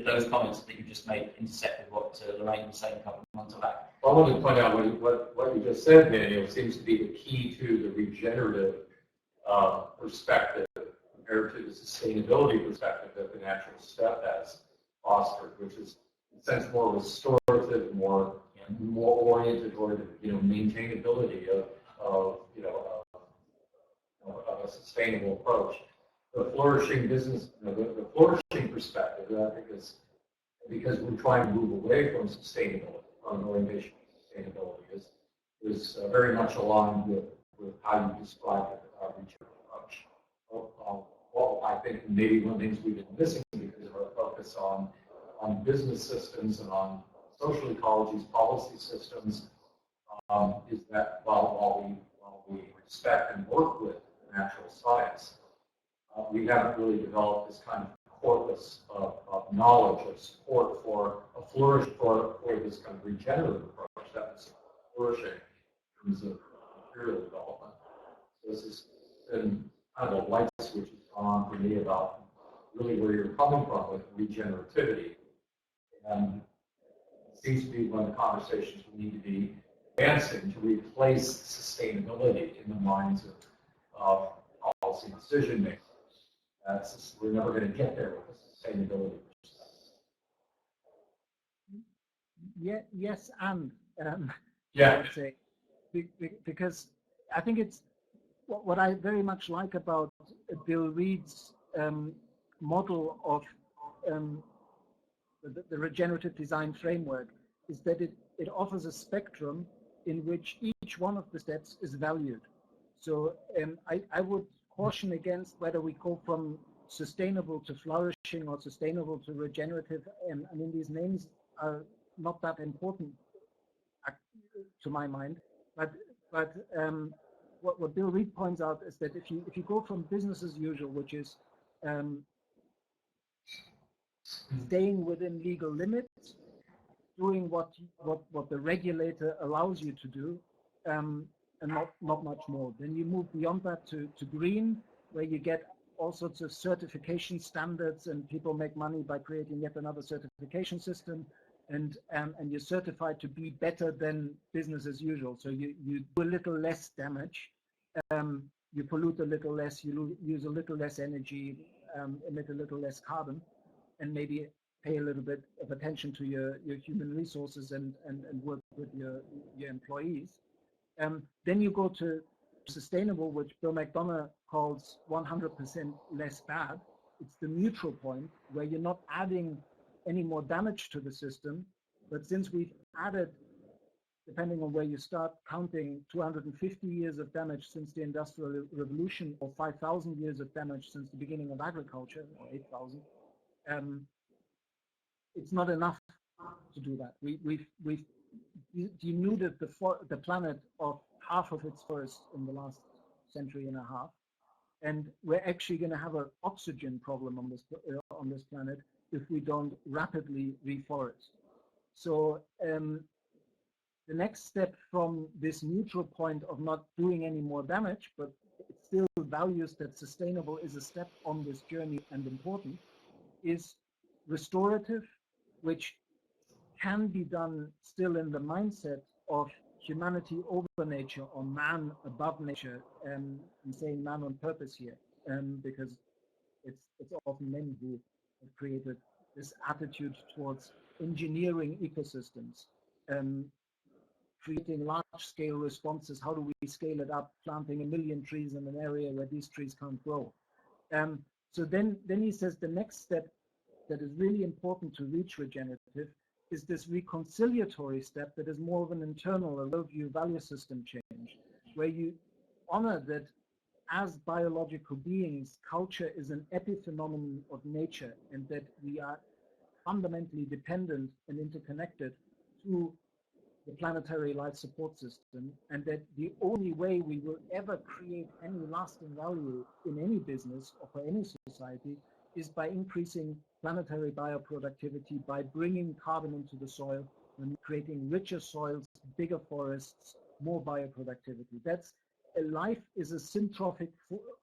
those comments that you just made intersect with what Lorraine was saying a couple of months back. I want to point out what you just said, Daniel, seems to be the key to the regenerative perspective compared to the sustainability perspective that the natural step has fostered, which is in a sense more restorative, more oriented toward maintainability of a sustainable approach. The flourishing business, the flourishing perspective, I think is because we're trying to move away from sustainability, from orientation to sustainability, is very much aligned with how you described our regenerative approach. Well, I think maybe one of the things we've been missing because of our focus on business systems and on social ecologies, policy systems, is that while we respect and work with natural science, we haven't really developed this kind of corpus of knowledge of support for a flourish for this kind of regenerative approach that is flourishing in terms of material development. So this has been kind of a light switch has gone on for me about really where you're coming from with regenerativity. And it seems to be one of the conversations we need to be advancing to replace sustainability in the minds of policy decision makers. We're never going to get there with the sustainability. Yeah, yes, and yeah, I would say, because I think it's what I very much like about Bill Reed's model of the regenerative design framework is that it offers a spectrum in which each one of the steps is valued. So I would caution against whether we go from sustainable to flourishing or sustainable to regenerative. I mean, these names are not that important to my mind, but what Bill Reed points out is that if you go from business as usual, which is staying within legal limits, doing what the regulator allows you to do, and not much more. Then you move beyond that to green, where you get all sorts of certification standards, and people make money by creating yet another certification system, and you're certified to be better than business as usual. So you do a little less damage, you pollute a little less, you use a little less energy, emit a little less carbon, and maybe pay a little bit of attention to your human resources and work with your employees. Then you go to sustainable, which Bill McDonough calls 100% less bad. It's the neutral point where you're not adding any more damage to the system, but since we've added, depending on where you start counting, 250 years of damage since the Industrial Revolution, or 5,000 years of damage since the beginning of agriculture, or 8,000, it's not enough to do that. We've denuded the planet of half of its forest in the last century and a half, and we're actually going to have an oxygen problem on this planet if we don't rapidly reforest. So the next step from this neutral point of not doing any more damage, but it still values that sustainable is a step on this journey and important, is restorative, which can be done still in the mindset of humanity over nature, or man above nature. I'm saying man on purpose here, because it's often men who have created this attitude towards engineering ecosystems, creating large-scale responses. How do we scale it up? Planting 1 million trees in an area where these trees can't grow. So then he says the next step that is really important to reach regenerative is this reconciliatory step that is more of an internal, a worldview value system change, where you honor that as biological beings, culture is an epiphenomenon of nature, and that we are fundamentally dependent and interconnected to the planetary life support system, and that the only way we will ever create any lasting value in any business or for any society is by increasing planetary bioproductivity, by bringing carbon into the soil and creating richer soils, bigger forests, more bioproductivity. Life is a syntropic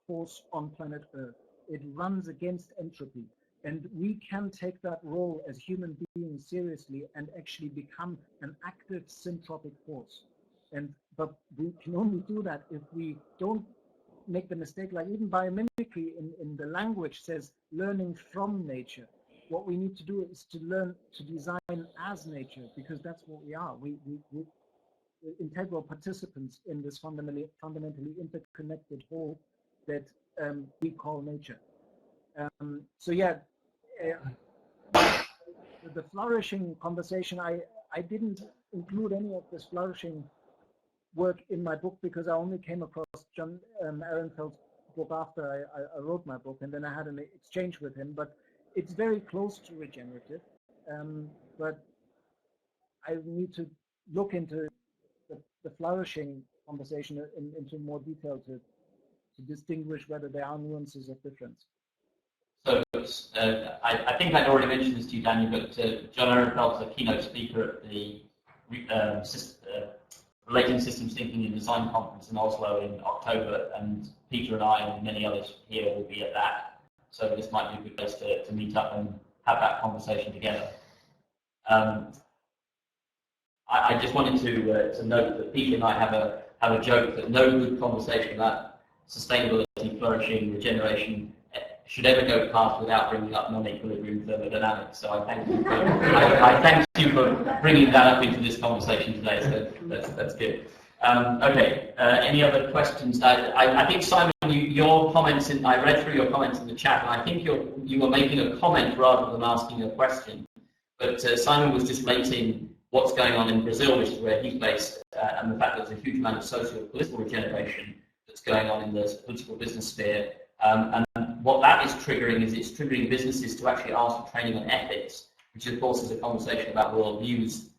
force on planet Earth. It runs against entropy. And we can take that role as human beings seriously and actually become an active syntropic force. But we can only do that if we don't make the mistake, like even biomimicry in the language says learning from nature. What we need to do is to learn to design as nature, because that's what we are. We're integral participants in this fundamentally interconnected whole that we call nature. So yeah, the flourishing conversation, I didn't include any of this flourishing work in my book because I only came across John Ehrenfeld's book after I wrote my book, and then I had an exchange with him. But it's very close to regenerative, but I need to look into the flourishing conversation into more detail to distinguish whether there are nuances of difference. So I think I'd already mentioned this to you, Daniel, but John Ehrenfeld is a keynote speaker at the Relating Systems Thinking and Design Conference in Oslo in October, and Peter and I and many others here will be at that. So this might be a good place to meet up and have that conversation together. I just wanted to note that Peter and I have a joke that no good conversation about sustainability, flourishing, regeneration should ever go past without bringing up non-equilibrium thermodynamics. So I thank you for bringing that up into this conversation today. So that's good. Okay. Any other questions? I think, Simon, your comments I read through your comments in the chat, and I think you were making a comment rather than asking a question. But Simon was just rating what's going on in Brazil, which is where he's based, and the fact that there's a huge amount of social and political regeneration that's going on in the political business sphere. And what that is triggering is it's triggering businesses to actually ask for training on ethics, which of course is a conversation about worldviews,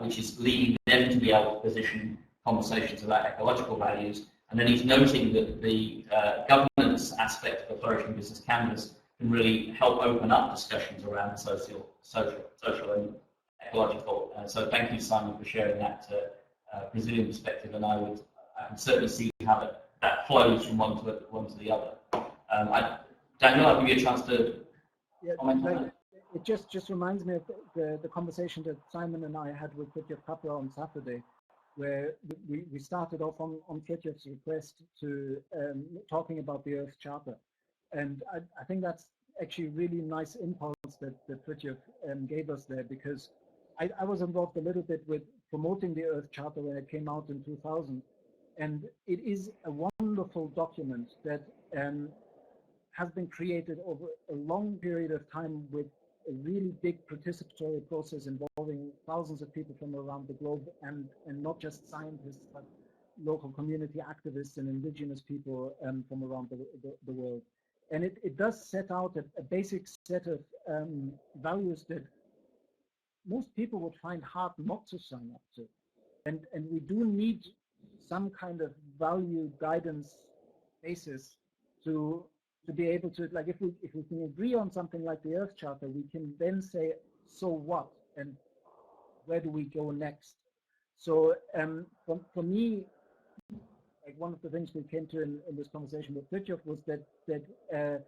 which is leading them to be able to position conversations about ecological values. And then he's noting that the governance aspect of a flourishing business canvas can really help open up discussions around the social and ecological. So thank you, Simon, for sharing that Brazilian perspective, and I can certainly see how that flows from one to the other. Daniel, I'll give you a chance to comment on that. It just reminds me of the conversation that Simon and I had with Fritjof Capra on Saturday, where we started off on Fritjof's request to talking about the Earth Charter. And I think that's actually a really nice impulse that Fritjof gave us there, because I was involved a little bit with promoting the Earth Charter when it came out in 2000. And it is a wonderful document that has been created over a long period of time with a really big participatory process involving thousands of people from around the globe, and not just scientists, but local community activists and indigenous people from around the world. And it does set out a basic set of values that most people would find hard not to sign up to. And we do need some kind of value guidance basis to be able to, like, if we can agree on something like the Earth Charter, we can then say, so what, and where do we go next? So for me, like, one of the things we came to in this conversation with Fritjof was that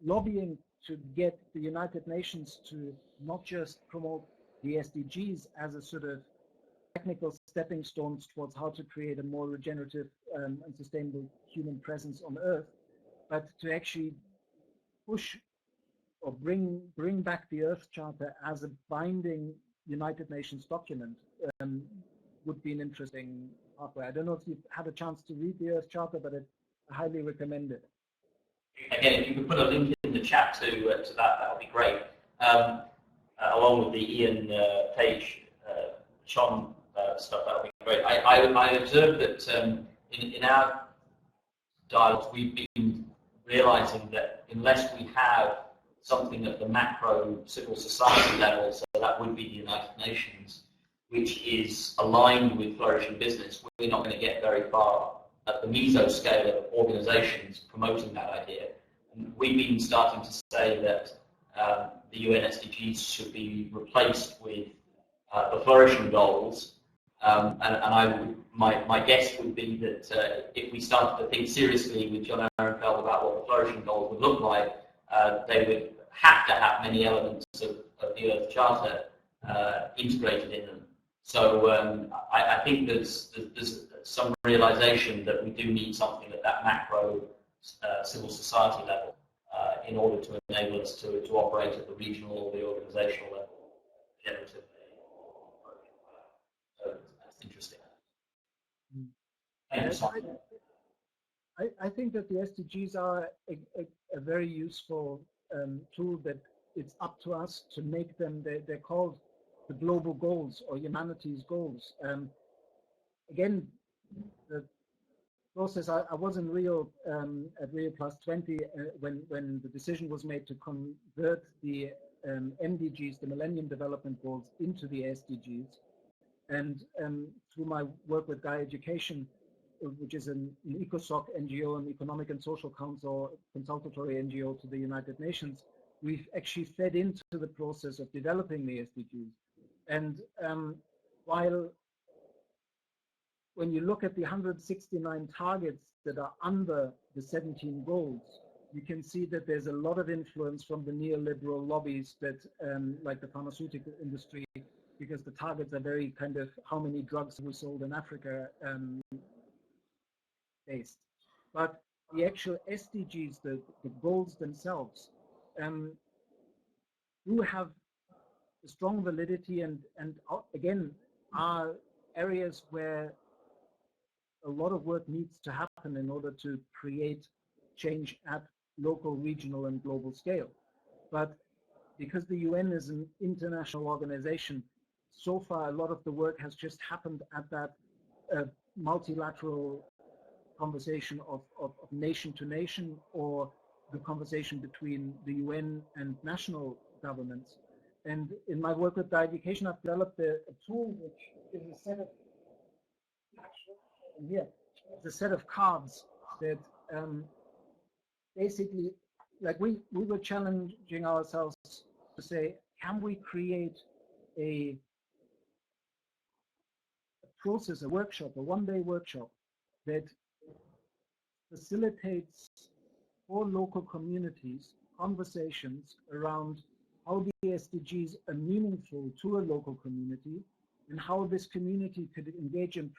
lobbying to get the United Nations to not just promote the SDGs as a sort of technical stepping stones towards how to create a more regenerative and sustainable human presence on Earth, but to actually push or bring back the Earth Charter as a binding United Nations document would be an interesting pathway. I don't know if you've had a chance to read the Earth Charter, but I highly recommend it. Again, if you could put a link in the chat to that would be great. Along with the Ian Page, Sean stuff, that would be great. I observed that in our dialogues, we've been realizing that unless we have something at the macro civil society level, so that would be the United Nations, which is aligned with flourishing business, we're not going to get very far at the meso scale of organizations promoting that idea. And we've been starting to say that the UN SDGs should be replaced with the flourishing goals. My guess would be that if we started to think seriously with John Ehrenfeld about what the flourishing goals would look like, they would have to have many elements of the Earth Charter integrated in them. So I think there's some realization that we do need something at that macro civil society level in order to enable us to operate at the regional or the organizational level generatively. So that's interesting. Thank you, Simon. I think that the SDGs are a very useful tool that it's up to us to make them. They're called the global goals or humanity's goals. Again, the process, I was in Rio at Rio Plus 20 when the decision was made to convert the MDGs, the Millennium Development Goals, into the SDGs. And through my work with Gaia Education, which is an ECOSOC NGO, an Economic and Social Council, consultatory NGO to the United Nations, we've actually fed into the process of developing the SDGs. And while when you look at the 169 targets that are under the 17 goals, you can see that there's a lot of influence from the neoliberal lobbies that, like the pharmaceutical industry, because the targets are very kind of how many drugs we sold in Africa based. But the actual SDGs, the goals themselves, do have a strong validity and again, are areas where a lot of work needs to happen in order to create change at local, regional, and global scale. But because the UN is an international organization, so far a lot of the work has just happened at that multilateral conversation of nation to nation, or the conversation between the UN and national governments. And in my work with Gaia Education, I've developed a tool which is a set of the set of cards that basically, like we were challenging ourselves to say, can we create a process, a workshop, a one-day workshop that facilitates for local communities conversations around how the SDGs are meaningful to a local community and how this community could engage in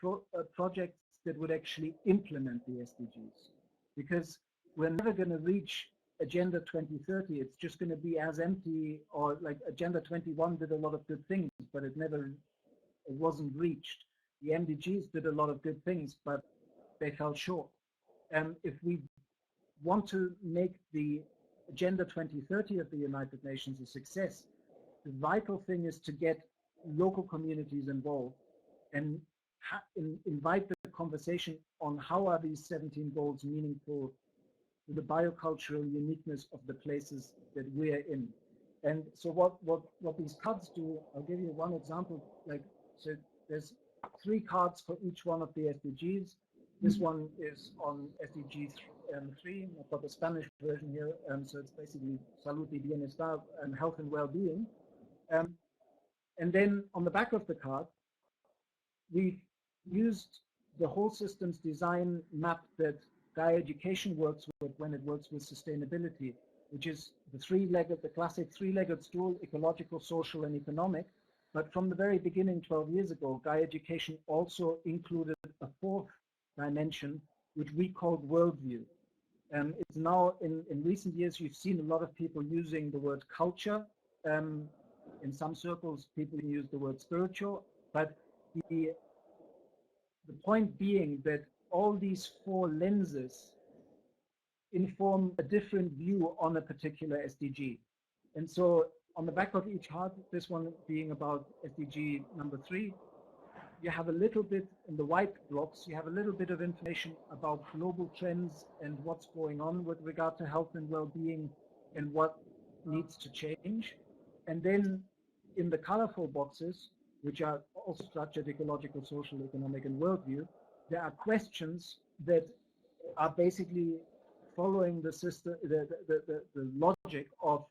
projects that would actually implement the SDGs. Because we're never going to reach Agenda 2030. It's just going to be as empty, or like Agenda 21 did a lot of good things, but it wasn't reached. The MDGs did a lot of good things, but they fell short. And if we want to make the Agenda 2030 of the United Nations a success, the vital thing is to get local communities involved and invite the conversation on how are these 17 goals meaningful to the biocultural uniqueness of the places that we're in. And so what these cards do, I'll give you one example. Like, so there's 3 cards for each one of the SDGs. This one is on SDG 3. I've got the Spanish version here, so it's basically Salud y Bienestar, health and well-being. And then on the back of the card, we've used the whole systems design map that Gaia Education works with when it works with sustainability, which is the classic three-legged stool: ecological, social, and economic. But from the very beginning, 12 years ago, Gaia Education also included a 4th dimension, which we called worldview. It's now, in recent years, you've seen a lot of people using the word culture. In some circles, people use the word spiritual. But the point being that all these 4 lenses inform a different view on a particular SDG. And so on the back of each card, this one being about SDG number 3, you have a little bit in the white blocks, you have a little bit of information about global trends and what's going on with regard to health and well-being and what needs to change. And then in the colorful boxes, which are also structured ecological, social, economic, and worldview, there are questions that are basically following the system, the logic of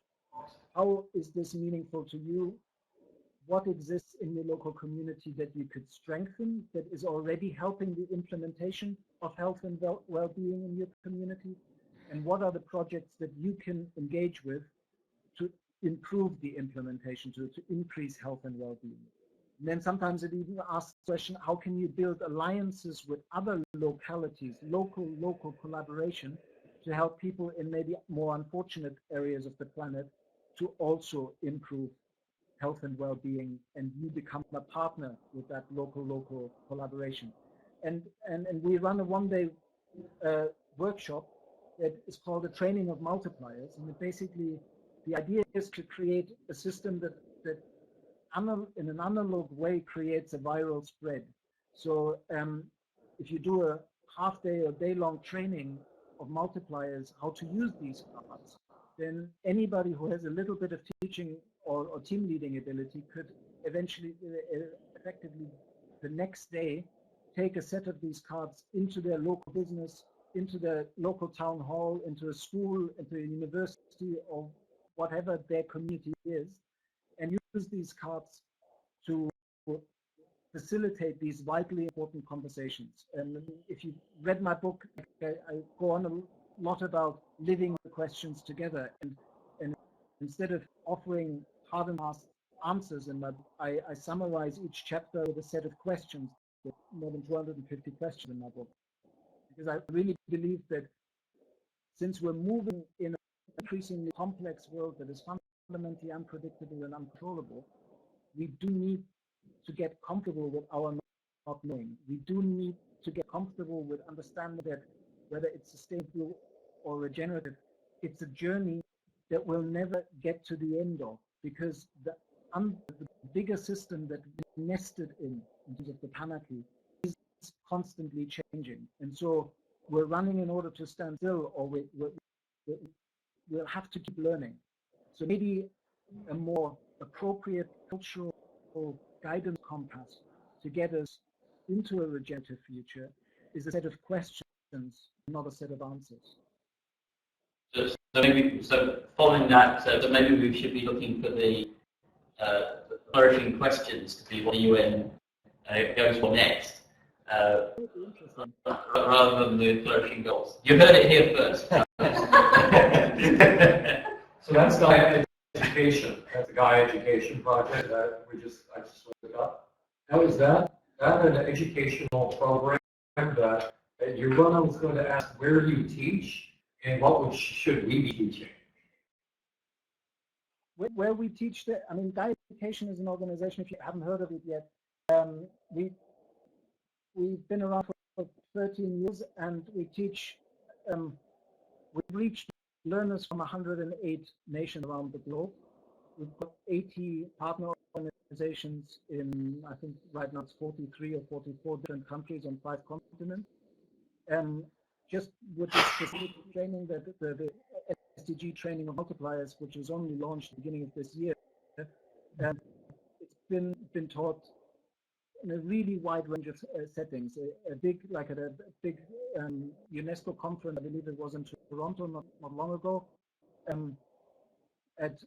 how is this meaningful to you? What exists in your local community that you could strengthen, that is already helping the implementation of health and well-being in your community? And what are the projects that you can engage with to improve the implementation, to increase health and well-being? And then sometimes it even asks the question, how can you build alliances with other localities, local collaboration, to help people in maybe more unfortunate areas of the planet to also improve health and well-being, and you become a partner with that local collaboration. And we run a one-day workshop that is called the training of multipliers. And basically, the idea is to create a system that in an analog way creates a viral spread. So if you do a half-day or day-long training of multipliers, how to use these cards, then anybody who has a little bit of teaching or team leading ability could eventually, effectively, the next day, take a set of these cards into their local business, into their local town hall, into a school, into a university, or whatever their community is, and use these cards to facilitate these vitally important conversations. And if you read my book, I go on a lot about living the questions together. And instead of offering hard and fast answers in my book, I summarize each chapter with a set of questions, with more than 250 questions in my book. Because I really believe that since we're moving in an increasingly complex world that is fundamentally unpredictable and uncontrollable, we do need to get comfortable with our not knowing. We do need to get comfortable with understanding that whether it's sustainable or regenerative, it's a journey that we'll never get to the end of, because the bigger system that we're nested in terms of the panoply, is constantly changing. And so we're running in order to stand still, or we'll have to keep learning. So maybe a more appropriate cultural guidance compass to get us into a regenerative future is a set of questions, not a set of answers. So following that, so maybe we should be looking for the flourishing questions to be what the UN goes for next, rather than the flourishing goals. You heard it here first. So that's Gaia Education. That's the Gaia Education project that I just looked up. Now is that an educational program that your runner was going to ask, where do you teach and what should we be teaching? Where we teach Gaia Education is an organization, if you haven't heard of it yet, we've been around for 13 years, and we teach, we've reached learners from 108 nations around the globe. We've got 80 partner organizations in, I think right now it's 43 or 44 different countries on 5 continents. Just with this specific training, the SDG training of multipliers, which was only launched at the beginning of this year, it's been taught in a really wide range of settings. A big UNESCO conference, I believe it was in Toronto not long ago, at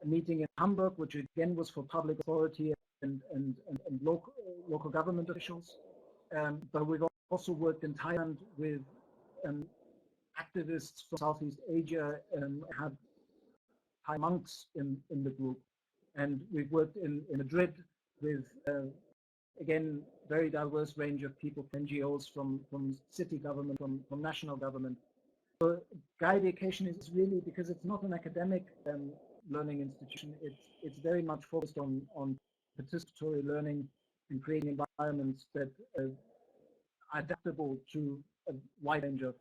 a meeting in Hamburg, which again was for public authority and local government officials. But we've also worked in Thailand with activists from Southeast Asia, and had Thai monks in the group. And we've worked in Madrid with, again, very diverse range of people, NGOs, from city government, from national government. So Gaia Education is really, because it's not an academic learning institution, it's very much focused on participatory learning and creating environments that are adaptable to a wide range of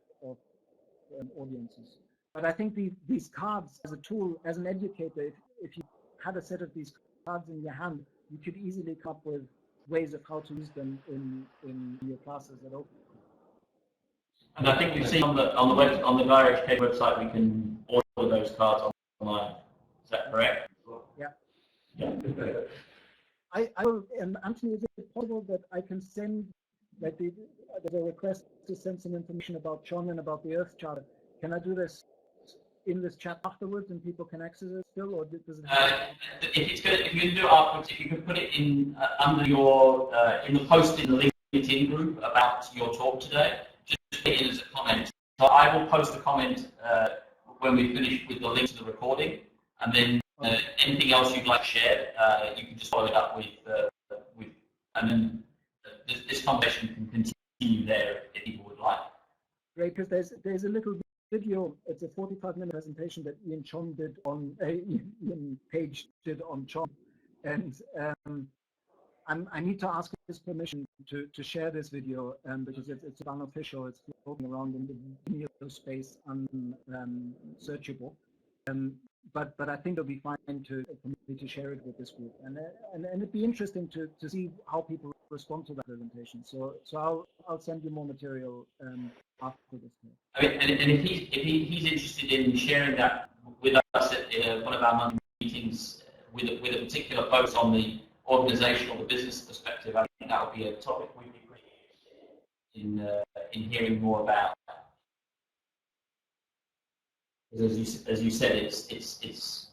audiences. But I think these cards as a tool, as an educator, if you had a set of these cards in your hand, you could easily come up with ways of how to use them in your classes at Open. And I think we've seen on the Gaia Education website, we can order those cards online. Is that correct? Yeah. Yeah. I will, Anthony, is it possible that I can send, like, there's a request to send some information about John and about the Earth Charter. Can I do this in this chat afterwards, and people can access it still, or does it? If you can do it afterwards, if you can put it in under your in the post in the LinkedIn group about your talk today, just put it in as a comment. So I will post a comment when we finish with the link to the recording, and then anything else you'd like to share, you can just follow it up with and then this conversation can continue there if people would like. Great, because there's a little video. It's a 45-minute presentation that Ian Page did on Chom, and I need to ask his permission to share this video because it's unofficial. It's floating around in the video space, unsearchable. But I think it'll be fine for me to share it with this group, and it'd be interesting to see how people respond to that presentation. So I'll send you more material after this. I mean, and if he's interested in sharing that with us at one of our monthly meetings with a particular focus on the organizational, the business perspective, I think that would be a topic we'd be pretty interested in hearing more about. As you said, it's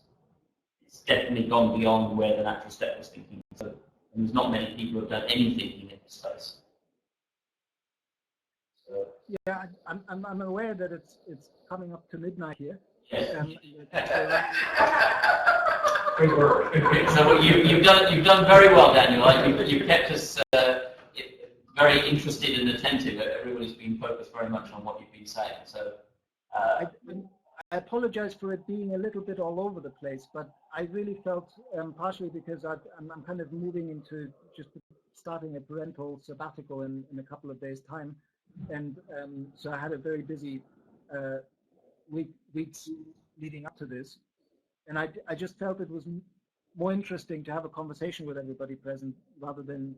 definitely gone beyond where the natural step was thinking. So there's not many people who have done anything in this space. So, yeah, I'm aware that it's coming up to midnight here. yes. Good work. So you've done very well, Daniel. You've kept us very interested and attentive. Everybody's been focused very much on what you've been saying. So. I apologize for it being a little bit all over the place, but I really felt, partially because I'm kind of moving into just starting a parental sabbatical in a couple of days' time, and so I had a very busy weeks leading up to this, and I just felt it was more interesting to have a conversation with everybody present rather than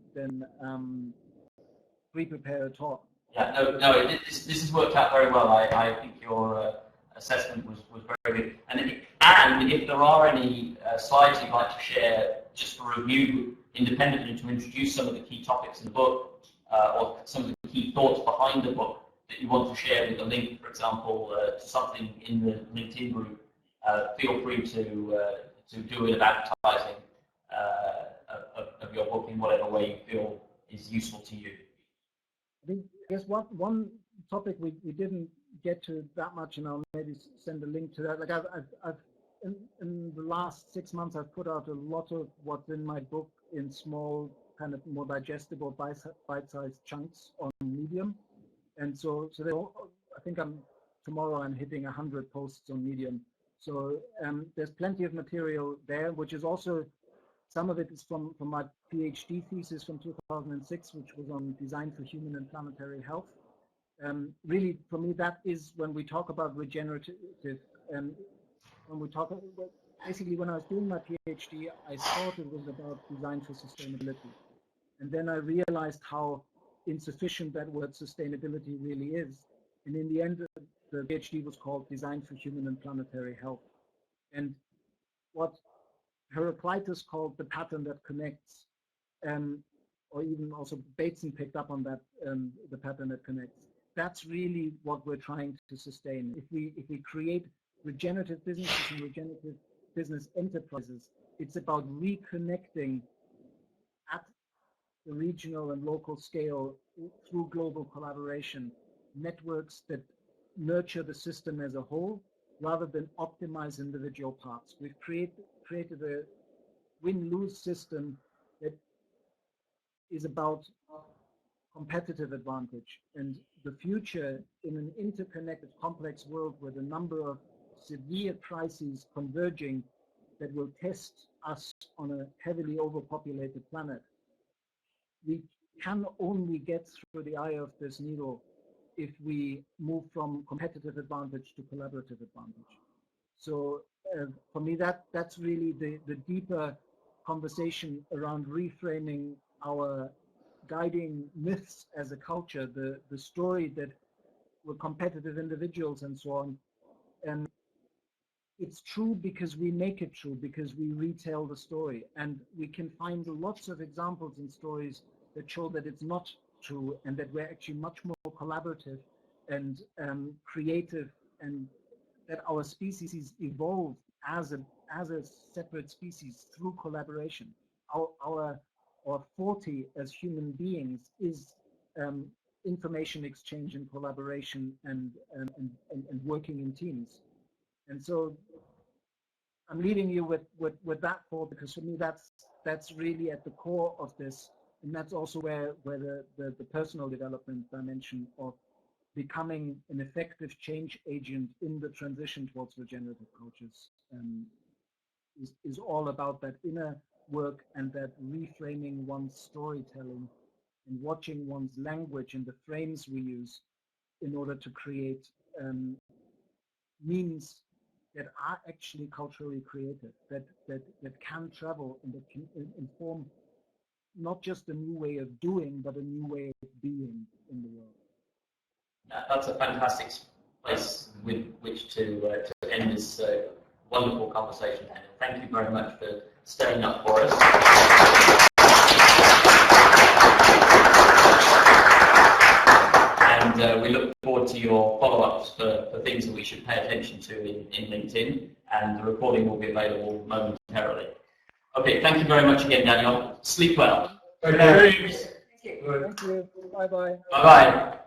pre-prepare a talk. Yeah, no, this has worked out very well. I think your assessment was very good. And if there are any slides you'd like to share just for review independently to introduce some of the key topics in the book or some of the key thoughts behind the book that you want to share with a link, for example, to something in the LinkedIn group, feel free to do an advertising of your book in whatever way you feel is useful to you. I guess one topic we didn't get to that much, and I'll maybe send a link to that. Like I've in the last 6 months, I've put out a lot of what's in my book in small, kind of more digestible, bite-sized chunks on Medium, and so I think tomorrow I'm hitting 100 posts on Medium. So there's plenty of material there, which is also some of it is from my PhD thesis from 2006, which was on design for human and planetary health. Really, for me, that is when we talk about regenerative. When we talk about, basically, when I was doing my PhD, I thought it was about design for sustainability, and then I realized how insufficient that word sustainability really is. And in the end, the PhD was called Design for Human and Planetary Health, and what Heraclitus called the pattern that connects, or even also Bateson picked up on that, the pattern that connects. That's really what we're trying to sustain. If we create regenerative businesses and regenerative business enterprises, it's about reconnecting at the regional and local scale through global collaboration, networks that nurture the system as a whole rather than optimize individual parts. We've created a win-lose system that is about competitive advantage, and the future in an interconnected, complex world with a number of severe crises converging that will test us on a heavily overpopulated planet. We can only get through the eye of this needle if we move from competitive advantage to collaborative advantage. So for me, that's really the deeper conversation around reframing our guiding myths as a culture, the story that we're competitive individuals and so on. And it's true because we make it true, because we retell the story. And we can find lots of examples in stories that show that it's not true and that we're actually much more collaborative and creative, and that our species evolved as a separate species through collaboration. Our forte as human beings is information exchange and collaboration and working in teams. And so I'm leaving you with that thought, because for me that's really at the core of this And that's also where the personal development dimension of becoming an effective change agent in the transition towards regenerative coaches is all about that inner work and that reframing one's storytelling and watching one's language and the frames we use in order to create means that are actually culturally created, that can travel and that can inform not just a new way of doing, but a new way of being in the world. That's a fantastic place with which to end this wonderful conversation, Daniel. Thank you very much for staying up for us. And we look forward to your follow-ups for things that we should pay attention to in LinkedIn, and the recording will be available momentarily. Okay, thank you very much again, Daniel. Sleep well. Thank you. Thank you. Bye-bye. Bye-bye.